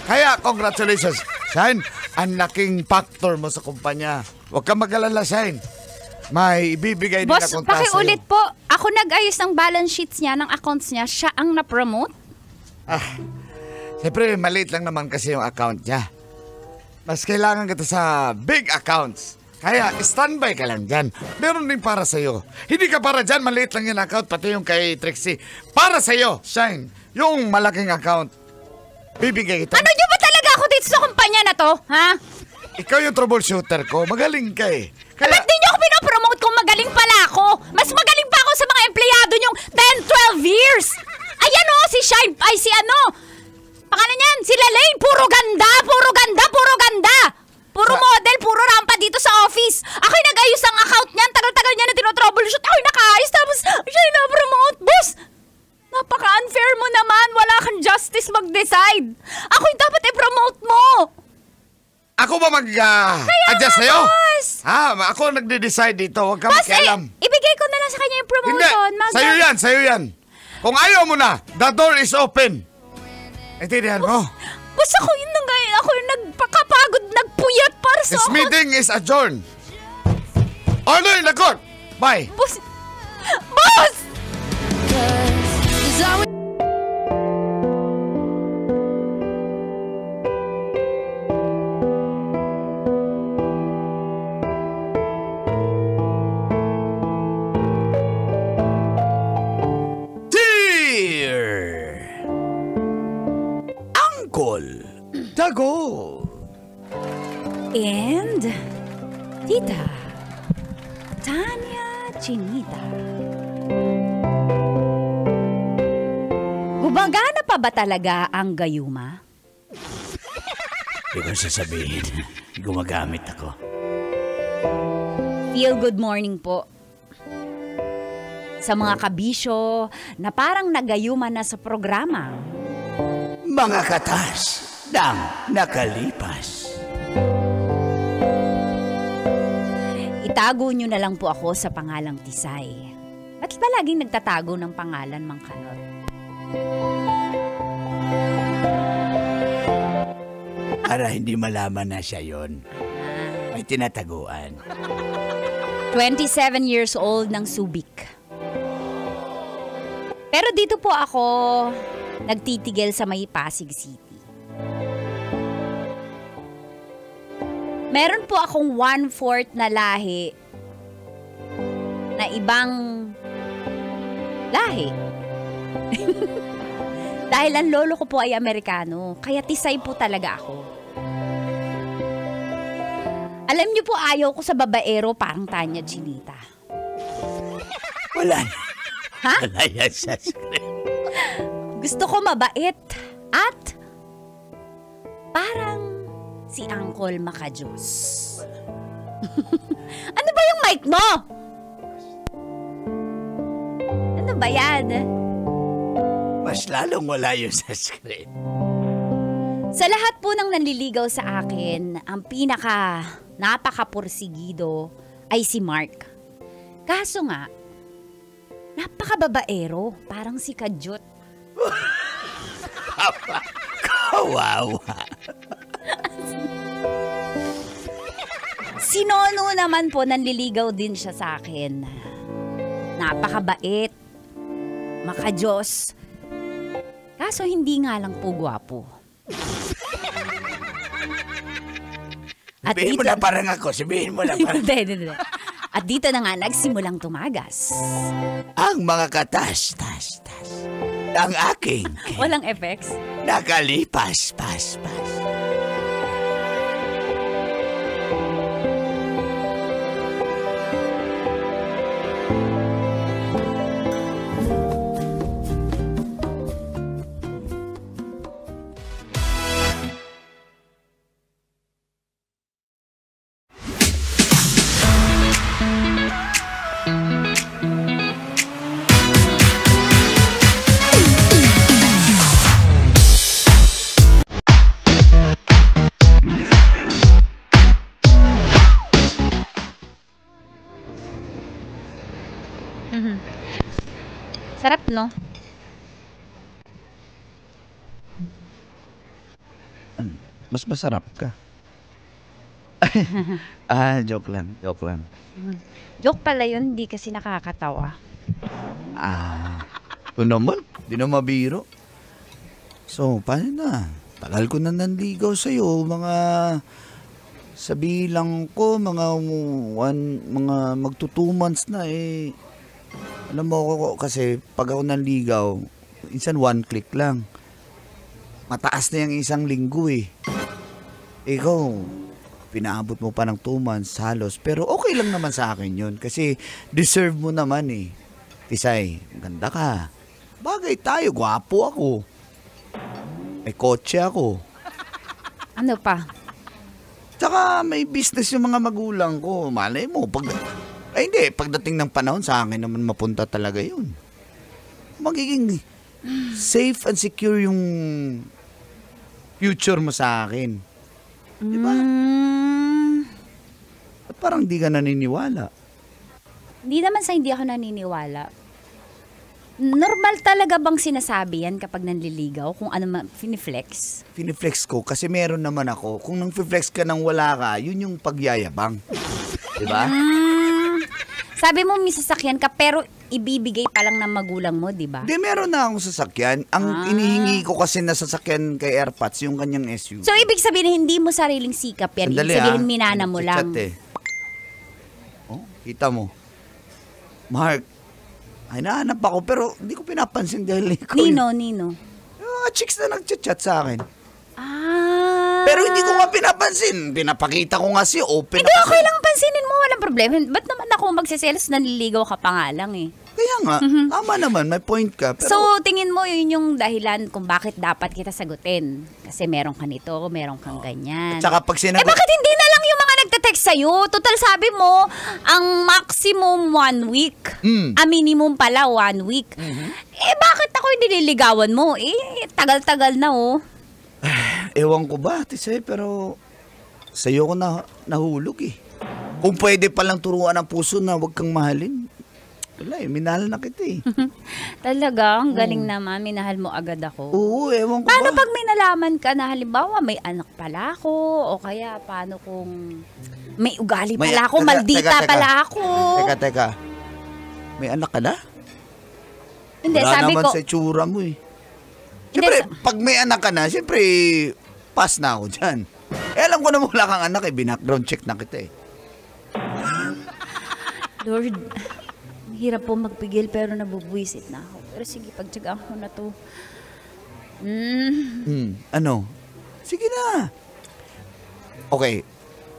Kaya, congratulations. Shine, ang laking factor mo sa kumpanya. Huwag kang mag-alala, Shine. May ibibigay din Boss, akong task sa'yo. pakiulit po. Ako nag-ayos ng balance sheets niya, ng accounts niya. Siya ang na-promote? Siyempre, maliit lang naman kasi yung account niya. Mas kailangan kita sa big accounts. Kaya, standby ka lang dyan. Meron din para sa'yo. Hindi ka para dyan, maliit lang yung account, pati yung kay Trixie. Para sa'yo, Shine, yung malaking account. Bibigay kita. Ano niyo ba talaga ako dito sa kumpanya na to? Ha? Ikaw yung troubleshooter ko. Magaling ka eh. Kaya, Ba't di niyo ako pinopromote kung magaling pala ako? Mas magaling pa ako sa mga empleyado niyong 10-12 years! Ayan o, si Shine, ay si pangalan niyan, si Lalaine, puro ganda! Puro model, puro rampa dito sa office. Ako'y nag-ayos ang account niyan, tagal-tagal niya na tinotroubleshoot. Ako'y nakaayos, tapos siya'y na-promote. Boss, napaka-unfair mo naman, wala kang justice mag-decide. Ako'y dapat i-promote mo. ako ba mag-adjust sa'yo? boss! Ako nagde-decide dito. Huwag ka Boss, makialam. ibigay ko na lang sa kanya yung Hindi, promotion. sa'yo yan. Kung ayaw mo na, the door is open. Intindihan mo? Boss, ako yung nagpakapagod, nagpuyat para sa... This meeting is adjourned. Order in the court. Bye. Boss! Boss! Dear Uncle Dago. And Tita Tanya Chinita. Gumagana pa ba talaga ang gayuma? Hindi ko sasabihin. Gumagamit ako. Feel good morning po. Sa mga kabisyo na parang nagayuma na sa programa. Mga katas ng nakalipas. Itago nyo na lang po ako sa pangalang Tisay. Ba't ba laging nagtatago ng pangalan, Mang Kanot? Para hindi malaman na siya yon. May tinataguan. 27 years old ng Subic. Pero dito po ako nagtitigil sa may Pasig City. Meron po akong 1/4 na lahi na ibang lahi. Dahil ang lolo ko po ay Amerikano, kaya tisay po talaga ako. Alam niyo po, ayaw ko sa babaero parang Tanya Chinita. Wala. Ha? Wala yan sa script. Gusto ko mabait at parang si Uncle Makajos. Ano ba yung mic mo? Ano ba yan? Mas lalong wala yun sa script. Sa lahat po ng nanliligaw sa akin, ang napakapursigido ay si Mark. Kaso nga, napakababaero, parang si Kajot. Kawawa. Si Nono naman po, nanliligaw din siya sa akin. Napakabait, makajos. Kaso hindi nga lang po gwapo. Sabihin mo na parang ako. Sabihin mo na parang... Hindi. At dito na nga nagsimulang tumagas. Ang mga katas-tas-tas ang aking Walang effects? nakalipas-pas-pas. Sarap, no? Mas masarap ka. Joke lang. Joke pala yun, hindi kasi nakakatawa. Ito naman, di na mabiro. So, paano na? Tagal ko na nanligaw sa'yo, mga sa bilang ko, mga magto 2 months na eh. Alam mo ko kasi pag ako nanligaw, insan 1 click lang. Mataas na yung 1 linggo eh. Ikaw, pinaabot mo pa ng 2 months halos. Pero okay lang naman sa akin yun. Kasi deserve mo naman eh. Tisay, ganda ka. Bagay tayo, gwapo ako. May kotse ako. Ano pa? Tsaka may business yung mga magulang ko. Malay mo, hindi, pagdating ng panahon sa akin naman mapunta talaga yun. Magiging safe and secure yung future mo sa akin. Diba? At parang di ka naniniwala. Hindi naman sa hindi ako naniniwala. Normal talaga bang sinasabi yan kapag nanliligaw? Kung ano finiflex? Finiflex ko kasi meron naman ako. Kung nang flex ka nang wala ka, yun yung pagyayabang. Diba? Sabi mo may sasakyan ka pero ibibigay pa lang ng magulang mo, di ba? Hindi, meron na akong sasakyan. Ang inihingi ko kasi na sasakyan kay Airpods, yung kanyang SUV. So, ibig sabihin, hindi mo sariling sikap yan. Sandali, ibig sabihin, minana mo lang. Chat eh. Oh, kita mo. Mark, ay nahanap ako pero hindi ko pinapansin dahil ikaw. Nino. Yung chicks na nagchat-chat sa akin. Pero Pero hindi ko nga pinapansin. Pinapakita ko nga si open. hindi, okay lang pansinin mo. Walang problema. Ba't naman ako magsiselos? Nanliligaw ka pa nga lang eh. Kaya nga, tama naman, may point ka. Pero, So, tingin mo yun yung dahilan kung bakit dapat kita sagutin. Kasi meron ka nito, meron kang ganyan. at saka pag Eh sinagot, bakit hindi na lang yung mga nagte-text sa'yo? Total sabi mo, ang maximum 1 week. Minimum pala 1 week. Eh bakit ako yung nililigawan mo? Eh, tagal-tagal na oh. ewan ko ba, Tisay, pero sa'yo ko nahulog eh. Kung pwede palang turuan ang puso na huwag kang mahalin. Wala eh, minahal na kita eh. Talaga, ang galing naman. Minahal mo agad ako. Oo, ewan ko Paano ba? pag may nalaman ka na halimbawa may anak pala ako o kaya paano kung May ugali May- pala ako, teka, maldita teka. pala ako. Teka. May anak ka na? Hindi, Wala sabi naman ko, sa itsura mo eh. Hindi, Siyempre, pag may anak ka na, siyempre, pass na ako dyan. Eh, alam ko na wala kang anak eh. Binackground check na kita eh. Lord, hirap po magpigil pero nabubwisit na ako. Pero sige, pagtsagaan ko na to. Ano? Sige na. Okay.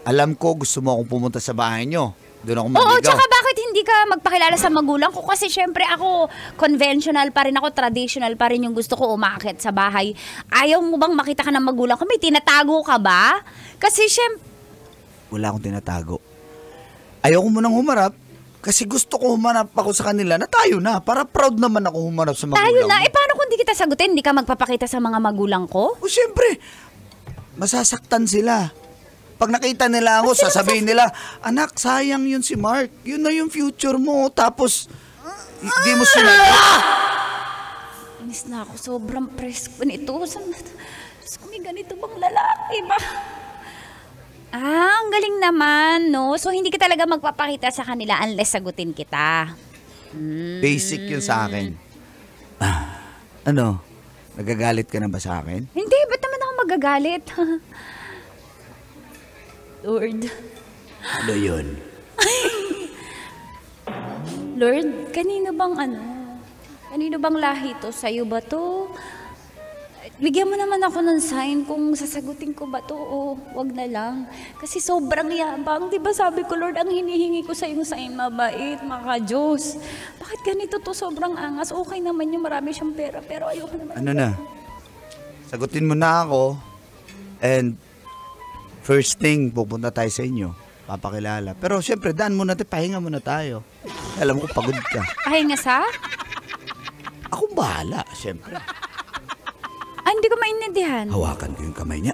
Alam ko gusto mo akong pumunta sa bahay nyo. Doon ako Oo, maligaw. tsaka bakit hindi ka magpakilala sa magulang ko? Kasi syempre ako, conventional pa rin ako, traditional pa rin yung gusto ko umakit sa bahay. Ayaw mo bang makita ka ng magulang ko? May tinatago ka ba? Kasi syempre, Wala akong tinatago. Ayaw ko munang humarap kasi gusto ko humarap ako sa kanila na tayo na. Para proud naman ako humarap sa magulang tayo na. mo. Eh paano kung di kita sagutin? Hindi ka magpapakita sa mga magulang ko? O siyempre, masasaktan sila. Pag nakita nila ako, sasabihin nila, anak, sayang yun si Mark. Yun na yung future mo. Tapos, di mo sinagot. Inis na ako. Sobrang presko nito. May ganito bang lalaki ba? Ang galing naman, no? So, hindi ka talaga magpapakita sa kanila unless sagutin kita. Basic yun sa akin. Ano? Nagagalit ka na ba sa akin? Hindi, ba't naman ako magagalit? Lord. Ano yun? Lord, kanino bang Kanino bang lahi to? Sa'yo ba to? Bigyan mo naman ako ng sign kung sasagutin ko ba to o wag na lang. Kasi sobrang yabang. Diba sabi ko, Lord, ang hinihingi ko sa yung sign mabait, maka-Diyos. Bakit ganito to? Sobrang angas. Okay naman yung marami siyang pera, pero ayoko naman. Ano na? Sagutin mo na ako. And first thing, pupunta tayo sa inyo. Papakilala. Pero syempre, daan muna tayo. Pahinga muna tayo. Alam ko, pagod ka. Pahinga sa? Akong bahala, syempre. Hindi ko maintindihan. Hawakan ko yung kamay niya.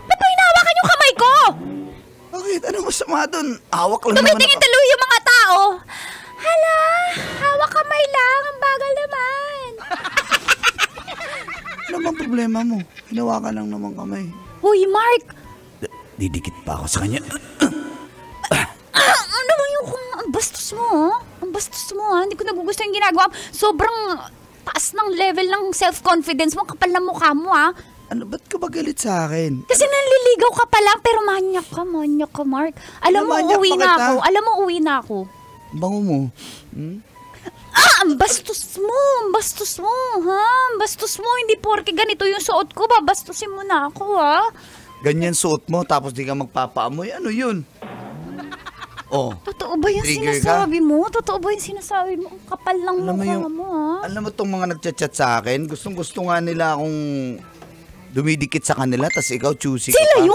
Ba't mo hinahawakan yung kamay ko? Bakit? Ano masama doon? Hawak lang naman Tumitingin ako. tuloy yung mga tao. Hala, hawak kamay lang. Ang bagal naman. Ano bang problema mo? Hinawakan lang naman kamay. Uy, Mark. Didikit pa ako sa kanya. Ano ba yung ang bastos mo? Ang bastos mo, ha? Hindi ko nagugustuhan yung ginagawa mo. Sobrang taas ng level ng self-confidence mo. Kapal na mukha mo, ha? Ano, ba't ka ba galit sa akin? Kasi nanliligaw ka pa lang, pero manyak ka, Mark. Alam mo, Manyak uwi pa na kita. ako. Alam mo, uwi na ako. Bango mo. Ang bastos mo, ha? Ang bastos mo, hindi porke ganito yung suot ko, babastusin mo na ako, ha? Ganyan suot mo, tapos di ka magpapaamoy. Ano yun? Oh. Totoo ba yung Trigger sinasabi mo? Totoo ba yung sinasabi mo? Ang kapal lang Alam mo mukha yung- mo, ha? Alam mo tong mga nagchat-chat sa akin, gustong-gusto nga nila akong dumidikit sa kanila, tas ikaw choosy ka Sila pa.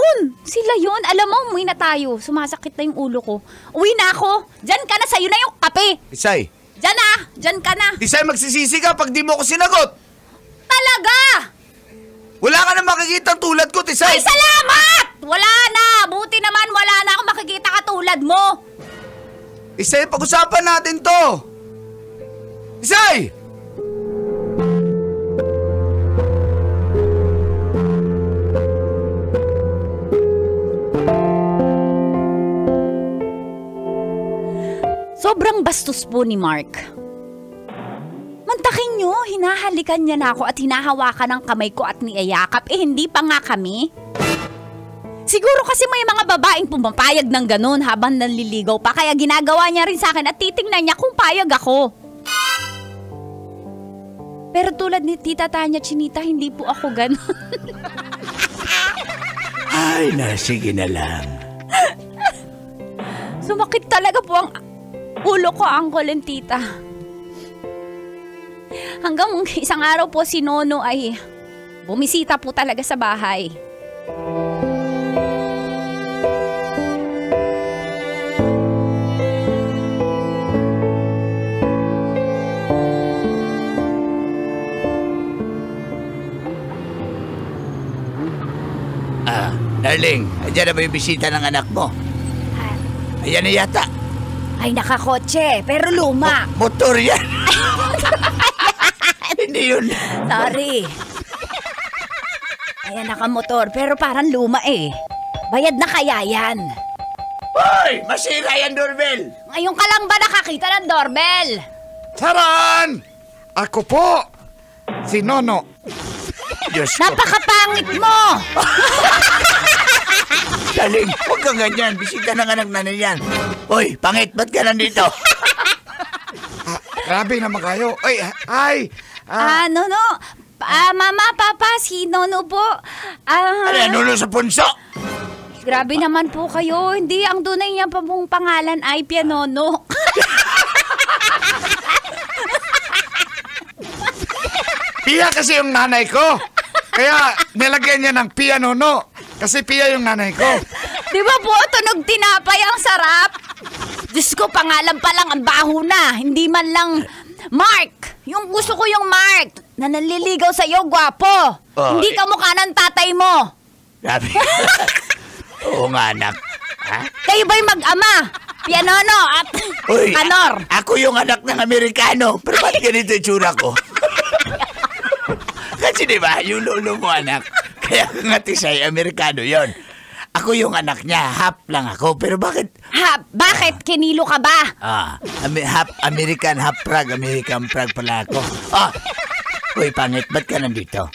Sila yun! Alam mo, umuwi na tayo. Sumasakit na yung ulo ko. Uwi na ako! Diyan ka na, sa'yo na yung kape! Isay, Diyan na! Diyan ka na! Isay, magsisisi ka pag di mo ako sinagot. Talaga! Wala ka na makikita tulad ko, Ay, Tisay. salamat! Wala na! Buti naman, wala na akong makikita katulad mo! Isay, pag-usapan natin to. Isay! Sobrang bastos po ni Mark. Mantakin nyo, hinahalikan niya na ako at hinahawakan ng kamay ko at niyayakap. Hindi pa nga kami. Siguro kasi may mga babaeng pumapayag ng ganun habang nanliligaw pa. Kaya ginagawa niya rin sa akin at titingnan niya kung payag ako. Pero tulad ni Tita Tanya Chinita, hindi po ako ganun. Ay, sige na lang. Sumakit talaga po ang ulo ko, Uncle and Tita. Hanggang isang araw po si Nono ay bumisita po talaga sa bahay. Darling, andyan na ba yung bisita ng anak mo? Ayan na yata. Ay, nakakotse, pero luma. Motor yan. Hindi yun. Sorry. Ayan, nakamotor, pero parang luma eh. Bayad na kaya yan? Hoy! Masira yan, doorbell! Ngayon ka lang ba nakakita ng doorbell? Charan! Ako po, si Nono. Diyos ko. Napakapangit mo! Daling, huwag kang ganyan. Bisita ng anak na niyan. Hoy, pangit, ba't ka nandito? Grabe naman kayo. Ay, ay. Nono. Mama, Papa, si Nono po. Nuno sa punso? Grabe naman po kayo. Hindi, ang tunay niya pa pong pangalan ay Pianono. Pia kasi yung nanay ko. Kaya nilagyan niya ng Pia Nono. Kasi Pia yung nanay ko. Di ba po, tunog tinapay ang sarap? Diyos ko, pangalan pa lang ang baho na. Hindi man lang Mark. Yung gusto ko yung Mark na nanliligaw sa'yo, gwapo. Hindi ka mukha ng tatay mo. Grabe. Oo nga, anak. Ha? Kayo ba'y mag-ama? Pianono at Uy, Kanor. ako yung anak ng Amerikano. Pero ba't ganito yung tsura ko? Kasi diba, yung lolo mo, anak. Kaya nga Tisay, Amerikano yon. Ako yung anak niya, half lang ako. Pero bakit? Bakit? Kinilo ka ba? Half American, half Prague. American Prague pala ako. Uy, pangit, ba't ka nandito?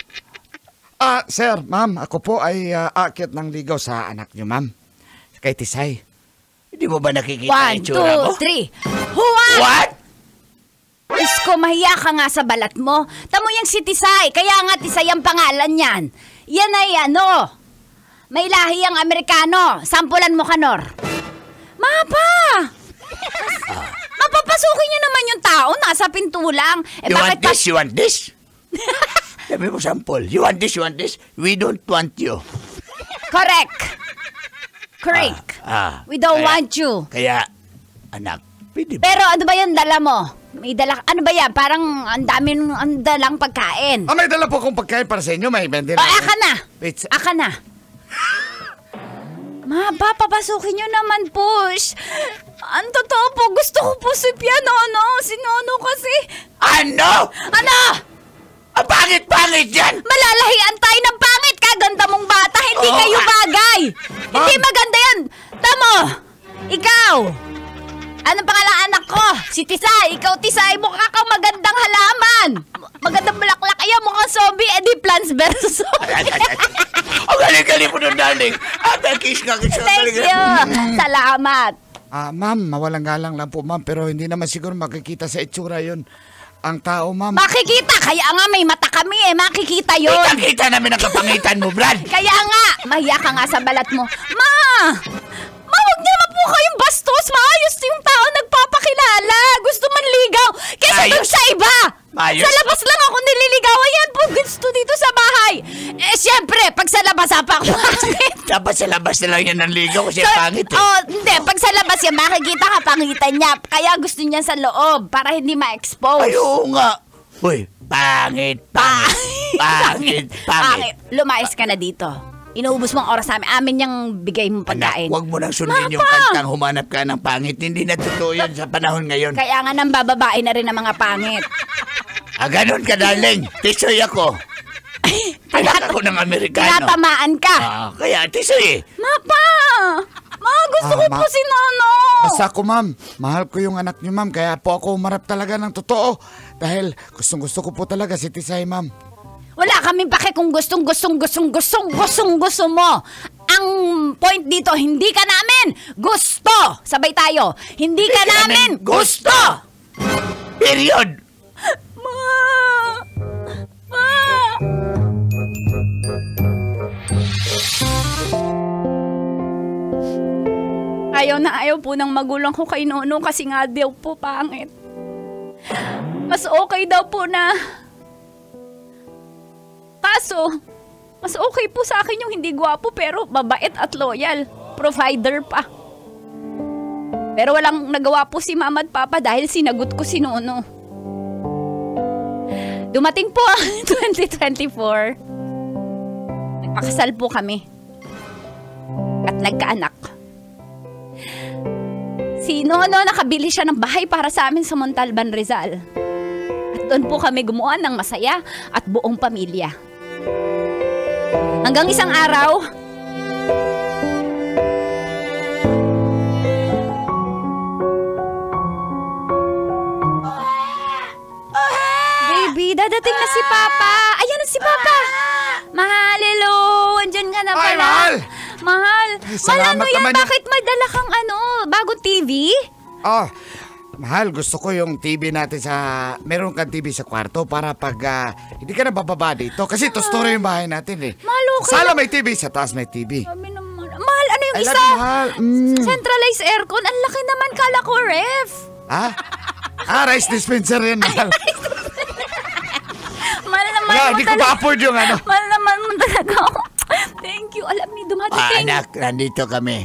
Sir, ma'am, ako po ay aakyat ng ligaw sa anak niyo, ma'am. Kay Tisay. Hindi mo ba nakikita 1, yung tsura mo? 2, 3. Huwag! What? Isko, mahiya ka nga sa balat mo. Tamo yung si Tisay. Kaya nga Tisay ang pangalan niyan. Yan ay ano? May lahi ang Amerikano. Sampulan mo, Kanor. Mapa! Mapapasukin niyo naman yung tao. Nasa pinto lang. You want this? You want this? Sabi mo, sample. You want this? You want this? We don't want you. Correct. We don't want you. Kaya, anak, pwede ba? Pero ano ba yung dala mo? May dala, ano ba yan? Parang ang dalang pagkain. May dala po akong pagkain para sa inyo. May bende na. Aka na. Pizza. Aka na. Papapasukin nyo naman po. Ang totoo po, gusto ko po si Pianono. Si Nono kasi. Ano? Ano? Ang pangit-pangit yan! Malalahian tayo ng pangit. Kaganda mong bata. Hindi kayo bagay. Hindi maganda yan. Tamo, ikaw. Anong pangalan anak ko? Si Tisay. Ikaw, Tisay. Mukha kang magandang halaman. Magandang bulaklak. Ayan, mukhang zombie. Edi plants versus Ang galing-galing mo nun, darling. Kiss ka. Thank you. Salamat. Ma'am, mawalang galang lang po, ma'am. Pero hindi naman siguro makikita sa itsura yun. Ang tao, ma'am. Makikita. Kaya nga may mata kami eh. Makikita yun. Kita namin ang kapangitan mo, Brad. Kaya nga. Mahiya ka nga sa balat mo. Huwag niyo naman po kayong bastos. Maayos yung tao nagpapakilala. Gusto manligaw. Kesa dun sa iba. Maayos? Sa labas lang ako nililigawan. Yan po gusto dito sa bahay. Siyempre, pag sa labas pangit. Dapat sa labas na lang yan ng ligaw kasi pangit eh. Hindi. Pag sa labas yan, makikita ka pangitan niya. Kaya gusto niya sa loob para hindi ma-expose. Ay, oo nga. Uy, pangit. Lumayas ka na dito. Inuubos mo ang oras namin. Amin yung bigay mong pagkain. Anak, huwag mo nang sundin yung kantang humanap ka ng pangit. Hindi na totoo yun sa panahon ngayon. Kaya nga nang bababae na rin ang mga pangit. Ganon ka, darling. Tisoy ako. Anak ako ng Amerikano. Tinatamaan ka. Kaya tisoy eh. Gusto ko po si Nono. Basta ako, ma'am. Mahal ko yung anak niyo, ma'am. Kaya po ako umarap talaga ng totoo. Dahil gusto ko po talaga si Tisay, ma'am. Wala kaming pake kung gustong gusto mo. Ang point dito, hindi ka namin gusto. Sabay tayo. Hindi ka namin gusto. Period. Ayaw na ayaw po ng magulang ko kay Nono kasi nga daw po pangit. Mas okay daw po na... Kaso, mas okay po sa akin yung hindi gwapo pero mabait at loyal. Provider pa. Pero walang nagawa po si Mama at Papa dahil sinagot ko si Nono. Dumating po ang 2024. Nagpakasal po kami. At nagkaanak. Si Nono nakabili siya ng bahay para sa amin sa Montalban, Rizal. At doon po kami gumawa ng masaya at buong pamilya. Hanggang isang araw, TV. Dadating na si Papa. Ayan na si Papa. Mahal, hello. Andyan ka na pala. Ay, mahal. Mahal. Salamat Ano yan? naman Bakit madala kang bagong TV? Oh, mahal, gusto ko yung TV natin meron kang TV sa kwarto para pag hindi ka na bababa dito. Kasi two-story yung bahay natin eh. Mahal, okay. Sa sala may TV, sa taas may TV. Sabi naman. Mahal, ano yung I isa? love you, mahal. Centralized aircon. Ang laki naman, kala ko ref. Ha? Rice dispenser yan, mahal. Mahal naman Wala, mo hindi ko talaga. ma-afford yung ano. Mahal naman mo talaga ako. Thank you. Alam niyo, dumadating. Anak, nandito kami.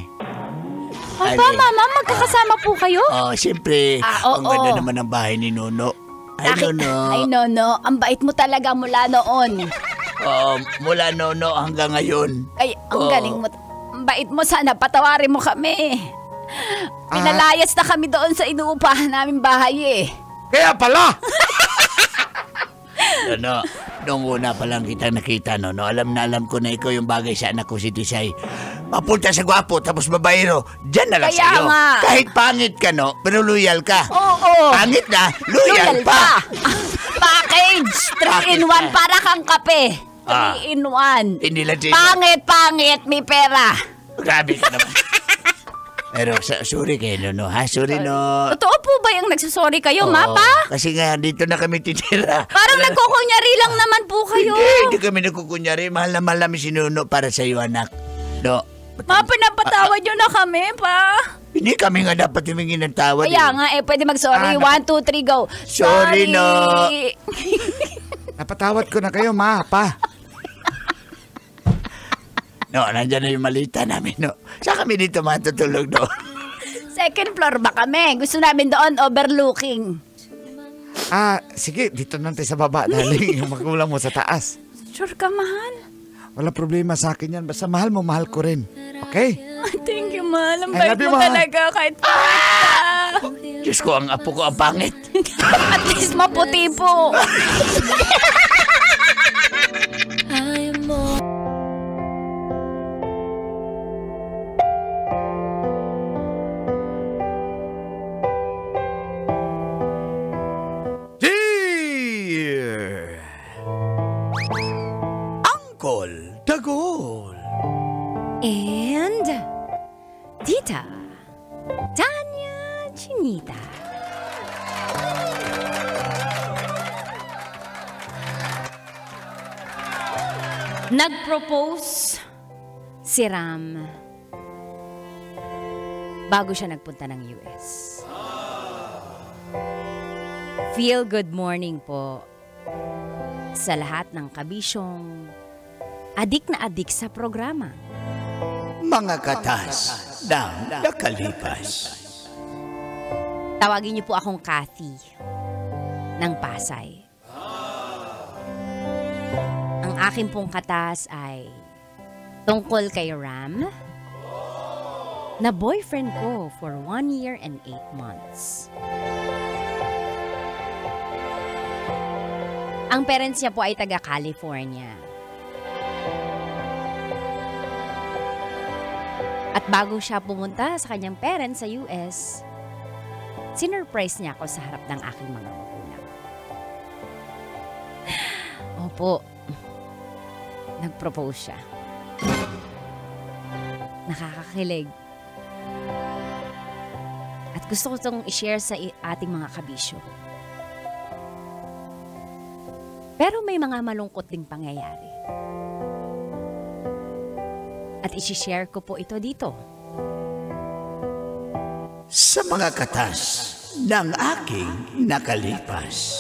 Papa, Mama, magkakasama po kayo? Oh, siyempre. Oo. Ang ganda naman ng bahay ni Nono. Ay, Nono. Ay, Nono. Ang bait mo talaga mula noon. Mula Nono hanggang ngayon. Ay, ang galing mo. Ang bait mo. Sana patawarin mo kami. Pinalayas na kami doon sa inuupahan namin bahay eh. Kaya pala! Nono, nung una pa lang kita nakita, Nono, alam na alam ko na ikaw yung bagay sa anak ko si Tisay. Mapunta sa gwapo, tapos babaero, dyan na lang Kaya sa'yo. nga. Kahit pangit ka, no, pero loyal ka. Oo. Pangit na, loyal pa. Package. 3-in-1 Bakit? para kang kape. 3-in-1. Hindi lang sino. Pangit, may pera. Grabe ka naman. Pero sorry kayo, Nono, ha? Sorry, no. Totoo po ba yung nagsasorry kayo, Oo, Mapa? Kasi nga, dito na kami titira. Parang nagkukunyari lang naman po kayo. Hindi kami nagkukunyari. Mahal na mahal namin si Nono para sa iyo, anak. No. Mapa, napatawad nyo na kami, pa. Hindi kami nga dapat humingi ng tawad. Kaya nga, pwede mag-sorry. 1, 2, 3, go. Sorry, no. Napatawad ko na kayo, ma, pa. No, nandyan na yung malita namin, no. Saan kami dito matutulog doon? Second floor ba kami? Gusto namin doon overlooking. Sige, dito natin sa baba, darling. Yung magulang mo sa taas. Sure ka, mahal? Wala problema sa akin yan. Basta mahal mo, mahal ko rin. Okay? Thank you, mahal. Ang I bait love you, mo mahal. talaga kahit pangit ka. Diyos ko, ang apo ko ang pangit. At least maputi po. Dear Uncle Dagol. And Tita Tanya Chinita. Nag-propose si Ram bago siya nagpunta ng US. Feel good morning po sa lahat ng kabisyong adik na adik sa programa. Mga katas ng nakalipas. Tawagin niyo po akong Kathy ng Pasay. Ang akin pong katas ay tungkol kay Ram na boyfriend ko for 1 year and 8 months. Ang parents niya po ay taga California. At bago siya pumunta sa kanyang parents sa US, sinurprise niya ako sa harap ng aking mga magulang. Opo, nag-propose siya. Nakakakilig. At gusto ko itong i-share sa ating mga kabisyo. Pero may mga malungkot ding pangyayari. At isi-share ko po ito dito. Sa mga katas ng aking nakalipas.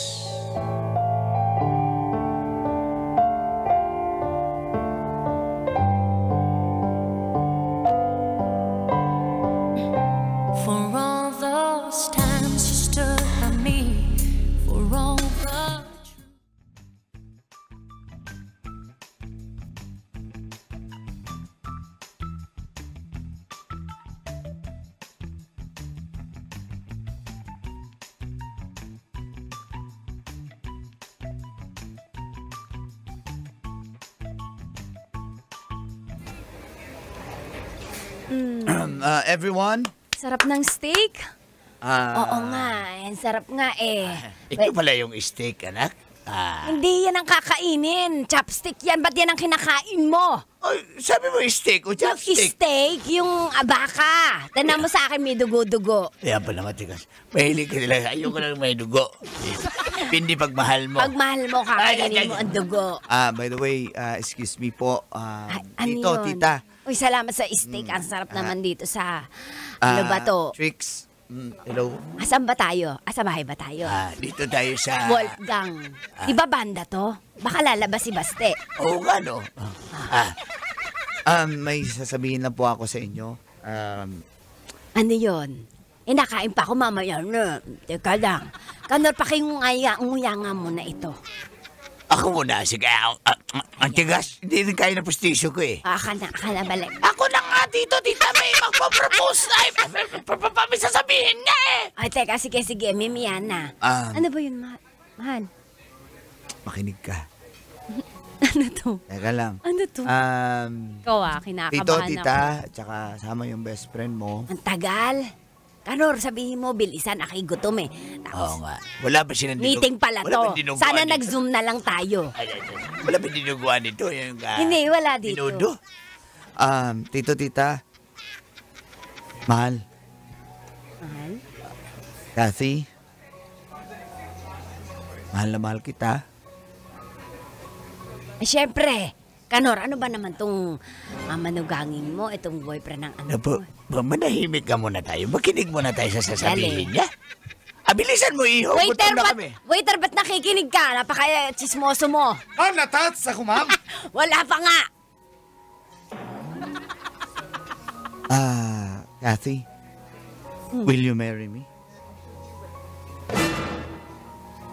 For all those times you stood by me, for all the Everyone? Sarap ng steak? Ah, Oo nga, sarap nga eh. Ito pala yung steak, anak. Hindi yan ang kakainin. Chopstick yan. Ba't yan ang kinakain mo? Ay, sabi mo steak o Yung chopstick? steak, yung baka. Tanan mo sa akin, may dugo-dugo. Kaya pa naman, tigas. Mahilig ka nila. Ayoko lang may dugo. Hindi pagmahal mo. Pag mahal mo, kakainin mo ang dugo. By the way, excuse me po. Ano Tito, yun? tita. Uy, salamat sa steak. Ang sarap naman dito sa... Ano ba to? Tricks. Hello? Asan ba tayo? Asa bahay ba tayo? Dito tayo sa... Wolfgang. Di ba banda to? Baka lalabas si Baste. Oo nga, no? May sasabihin lang po ako sa inyo. Ano yun? Nakain pa ako mamaya na. Teka lang. Kanor pa kayong nguyanga mo na ito. Ako muna, sige. Ang tigas, hindi rin kaya na postisyo ko eh. Akala balik. Ako na nga dito, tita, may magpo-propose. Ay, may sasabihin niya eh. Ay, teka, sige, mimiyan na. Ano ba yun, mahal? Makinig ka. Ano to? Teka lang. Ano to? Ikaw kinakabahan Tito, ako. tita, tsaka sama yung best friend mo. Ang tagal. Kanor, sabihin mo, bilisan, ako'y gutom eh. Tapos, Oo nga. Wala ba silang meeting pala to. Sana nag-zoom na lang tayo. Wala ba dinuguan dito? Yung, Hindi, wala dito. Minudo? Tito, tita. Mahal. Mahal? Kathy. Mahal na mahal kita. Eh, syempre. Kanor, ano ba naman tong mamanugangin mo, itong boyfriend ng ano Napo, mo? manahimik ka muna tayo. Makinig muna tayo sa sasabihin niya. Abilisan mo, iho. Waiter, Gutom na kami. ba't nakikinig ka? Napaka-chismoso mo. Ma'am, natats ako, ma'am. Wala pa nga. Kathy, will you marry me?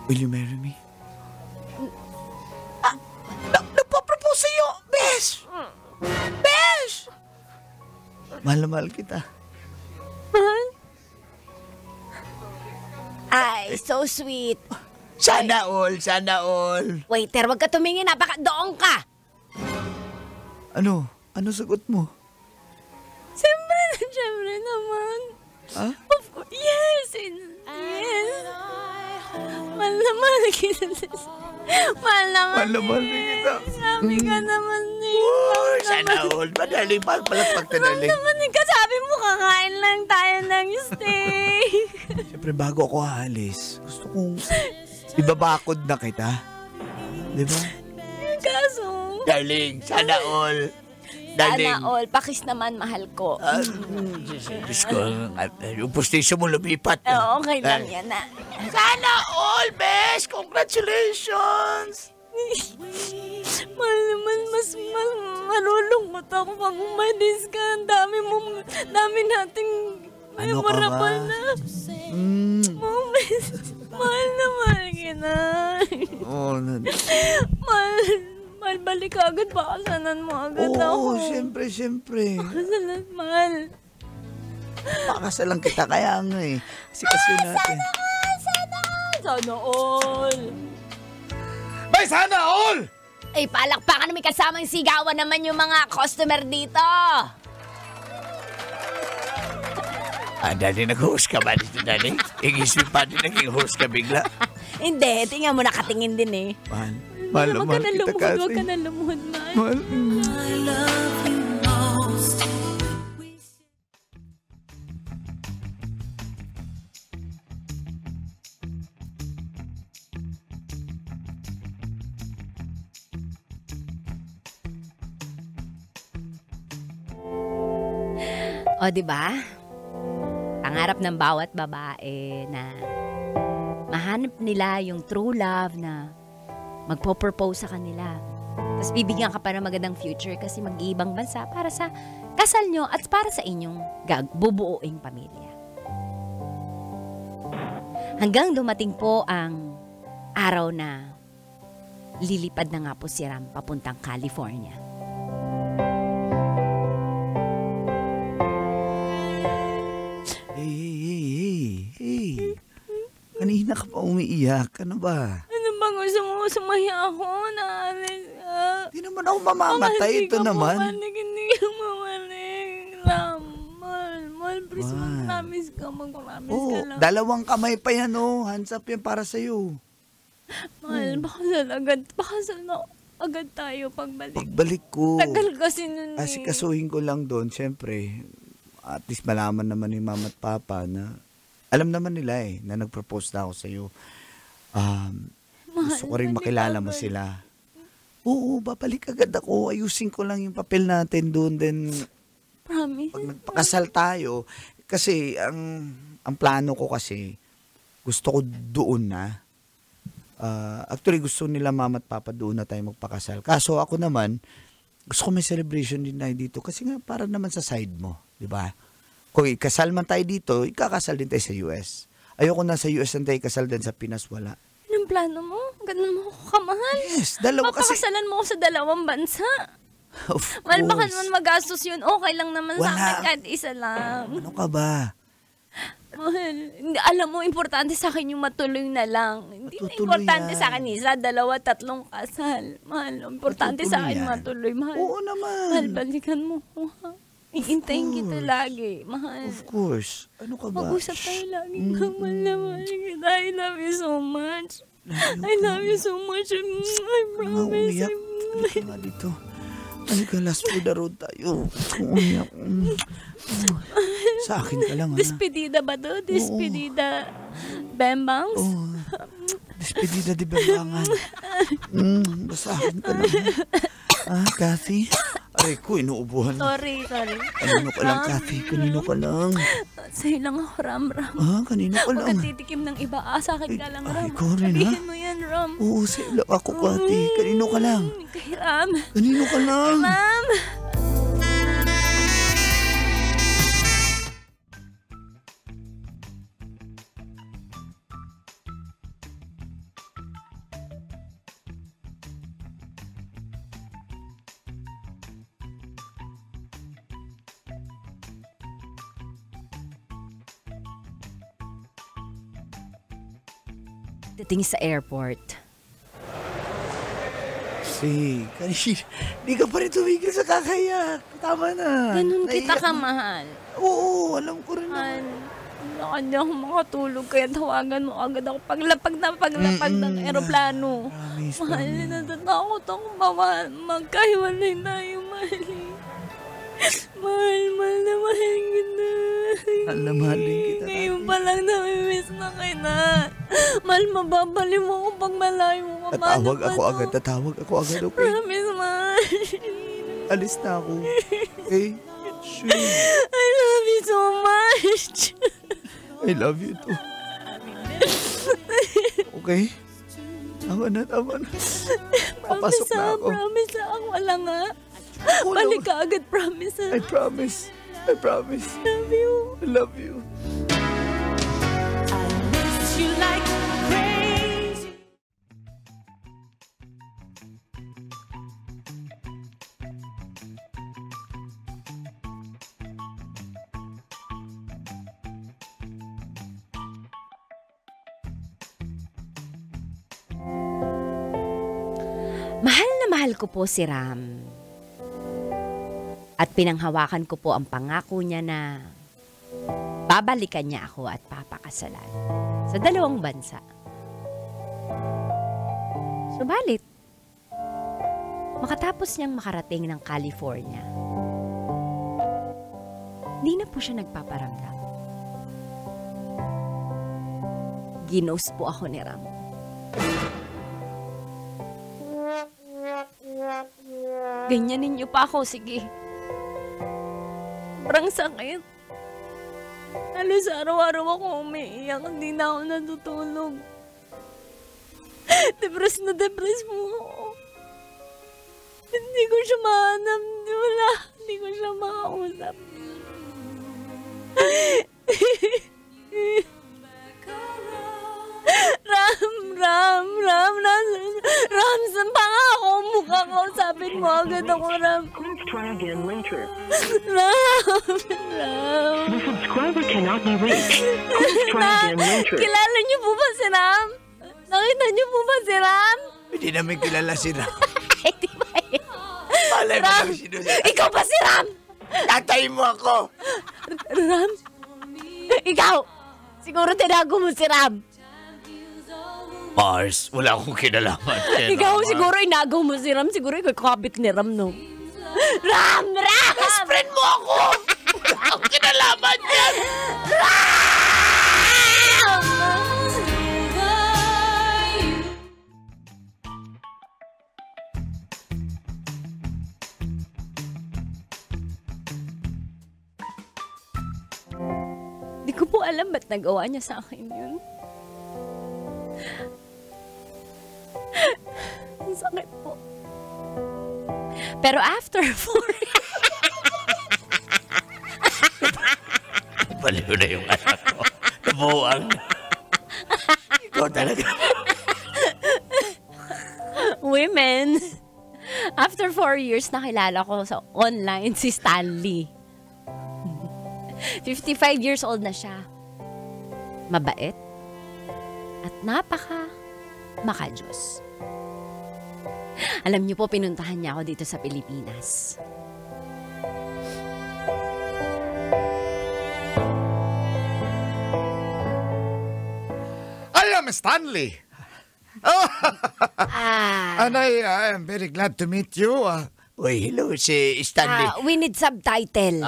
Will you marry me? Nagpo-propose sa'yo, Besh! Besh! Mahal na mahal kita. Ay, so sweet. Sana all, sana all. Waiter, wag ka tumingin. Doon ka. Ano? Ano sagot mo? Siyempre naman. Ha? Of course, yes. Yes. Mahal na mahal kita. Mahal na Mahal na mahal kita. Sabi ka naman eh. Oh, sana all. Madaling palagpag tadaling. Naman eh, kasabi mo kakain lang tayo ng steak. Siyempre, bago ako aalis, gusto kong ibabakod na kita. Di ba? Kaso, Darling, sana all. sana all, pakis naman mahal ko. Diyos ko, yung postisyo mo lumipat. Okay lang yan na. Sana all, Besh! Congratulations! Mahal naman, mas malulungkot ako pag umalis ka. Ang dami nating Ano ka memorable ba? na moments. Mahal na mahal kita. Oo, Mahal, balik ka agad. Pakasalan mo agad ako. siyempre. Pakasalan, mahal. Pakasalan kita kaya nga eh. Kasi natin. Sana all. May sana all! Ay, palakpakan may kasamang sigawan naman yung mga customer dito. Dali nag-host ka ba dito, Dali? Igisip pa din naging host ka bigla. Hindi, tingnan mo nakatingin din eh. Mahal na mahal kita, Kathy. Huwag ka na lumuhod, mahal. Mahal. I love you most. O, di ba? Pangarap ng bawat babae na mahanap nila yung true love na magpo-propose sa kanila. Tapos bibigyan ka pa ng magandang future kasi mag-iibang bansa para sa kasal nyo at para sa inyong bubuuing pamilya. Hanggang dumating po ang araw na lilipad na nga po si Ram papuntang California. Hey. Kanina ka pa umiiyak. Ano ba? Ano ba gusto mo? Sumaya ako. Naalis ka. Di naman ako mamamatay. Ito naman. Hindi ka mamalik. Ram, mahal, please, mag-promise ka. Mag-promise ka Oo, lang. 2 kamay pa yan, oh. Hands up yan para sa'yo. Mahal, pakasal agad. Pakasal na agad tayo pagbalik. Pagbalik ko, Tagal kasi nun eh. asikasuhin ko lang doon, syempre, at least malaman naman ni mama at papa na, alam naman nila na nag-propose na ako sa'yo. Gusto ko rin makilala mo sila. Oo, babalik agad ako. Ayusin ko lang yung papel natin doon. Then, Promise. pag nagpakasal tayo, kasi ang plano ko kasi, gusto ko doon na. Actually, gusto nila mama at papa doon na tayo magpakasal. Kaso ako naman, gusto ko may celebration din tayo dito. Kasi nga, para naman sa side mo. Di ba? Kung ikasal man tayo dito, ikakasal din tayo sa US. Ayoko na sa US na tayo ikasal din sa Pinas, wala. Anong plano mo? Ganun mo ako kamahal? Yes, dalawa kasi. Papakasalan mo ako sa dalawang bansa. Of Mahal, baka course. naman magastos yun. Okay lang naman sa Wala. akin kahit isa lang. Ano ka ba? Mahal, alam mo, importante sa akin yung matuloy na lang. Hindi na Matutuloy importante yan. sa akin isa, dalawa, tatlong kasal. Mahal, importante sa akin Matutuloy yan. matuloy. Mahal, Oo naman. mahal, balikan mo ko, ha? Iintayin kita course. lagi, mahal. Of course. Ano ka ba? Mag-usap tayo lagi. Mahal na mahal kita. I love you so much. I love you so much. I promise. Umiyak. Halika nga dito. Halika, last for the road tayo. Umiyak. Sa akin ka lang, ha? Despedida ba to? Despedida. Bembangs? Oh, despedida di Bembangan. Sa akin ka lang, ha? Kathy? Aray ko, inuubuhan. Sorry. Kanino ka lang, Kathy? Kanino ka lang? Sa'yo lang ako, Ram. Kanino ka Huwag lang? kang titikim ng iba. Sa akin ka lang, Ay, Ram. ikaw rin, ha? Sabihin mo yan, Ram. Oo, sa'yo lang ako, Kathy. Kanino ka lang? Kay Ram. Kanino ka lang? Ma'am! Dating sa airport. Kanina, di ka pa rin tumigil sa kakayak. Tama na. Ganun kita Naiiyak ka, na. mahal. Oo, alam ko rin Mahal. naman. Hindi ako makatulog, kaya tawagan mo agad ako paglapag ng eroplano. Promise, Mahal, promise. natatakot ako magkahiwalay tayo, mahal. Mahal na mahal kita. Mahal na mahal din kita, Ngayon pa lang namimiss na kita. Mahal, mababali mo ako pag malayo ka. Tatawag ako agad, okay? Promise, mahal. Alis na ako. Okay? Sure. I love you so much. I love you too. Okay? Tama na. Papasok na ako. Promise ako, wala nga. Oo, Balik no. ka agad, promise. I promise. Love you. I love you. You like crazy. Mahal na mahal ko po si Ram. At pinanghawakan ko po ang pangako niya na babalikan niya ako at papakasalan sa dalawang bansa. Subalit, makatapos niyang makarating ng California, hindi na po siya nagpaparamdam. Ginost po ako ni Ram. Ganyanin niyo pa ako, sige. Sobrang sakit. Halos araw-araw ako umiiyak, hindi na ako natutulog. Depress na depress mo ako. Hindi ko siya mahanap. Hindi ko siya makausap. Ram, saan pa nga ako? Mukha kausapin mo agad ako, Ram. Please try again later. Ram. The subscriber cannot be reached. Please try again later. Kilala niyo po ba si Ram? Nakita niyo po ba si Ram? Hindi namin kilala si Ram. Ay, di ba yun? Malay mo Ram! lang sinusunod. Ikaw ba si Ram? Tatay mo ako. Ram? Ikaw! Siguro tinago mo si Ram. Mars, wala akong kinalaman. Ikaw siguro inagaw mo si Ram. Siguro ikaw kabit ni Ram, no? Ram! Best friend mo ako! Wala akong kinalaman yan. Di ko po alam ba't nagawa niya sa akin yun. Ang sakit po. Pero after 4 Baliw na yung anak ko. Nabuang. Ikaw talaga. women, after 4 years, nakilala ko sa online si Stanley. 55 years old na siya. Mabait. At makajos. Alam niyo po, pinuntahan niya ako dito sa Pilipinas. I am Stanley. And I am very glad to meet you. Uy, hello, si Stanley. We need subtitle.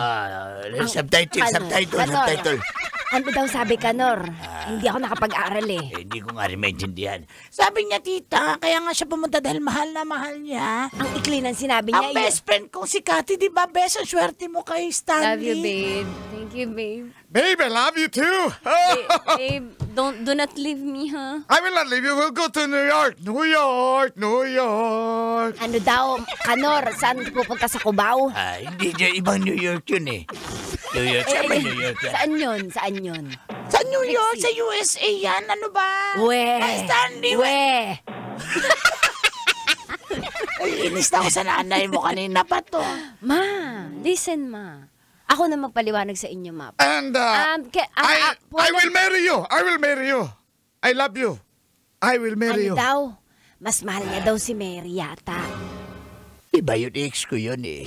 Subtitle. Ano daw sabi ka, Nor? Hindi ako nakapag-aral eh. Hindi ko nga rin maintindihan. Sabi niya, tita, kaya nga siya pumunta dahil mahal na mahal niya. Ang ikli ng sinabi niya. Ang best friend kong si Cathy, di ba? Best, ang swerte mo kay Stanley. Love you, babe. Thank you, babe. Babe, I love you too. Babe, do not leave me, ha? I will not leave you. We'll go to New York. New York, New York. Ano daw, Kanor, saan pupunta sa Cubao? Hindi dyan, ibang New York yun eh. New York, sabi New York yan. Saan yun? Saan yun? Sa New York, sa USA yan. Ano ba? Ay, Stanley, Ay, inis na ako sa nanay mo kanina pa to. Ma, listen, ma. Ako na magpaliwanag sa inyo, ma. And I will marry you. I will marry you. I love you. I will marry you. Ano daw? Mas mahal niya daw si Mary yata. Iba yun, ex ko yun eh.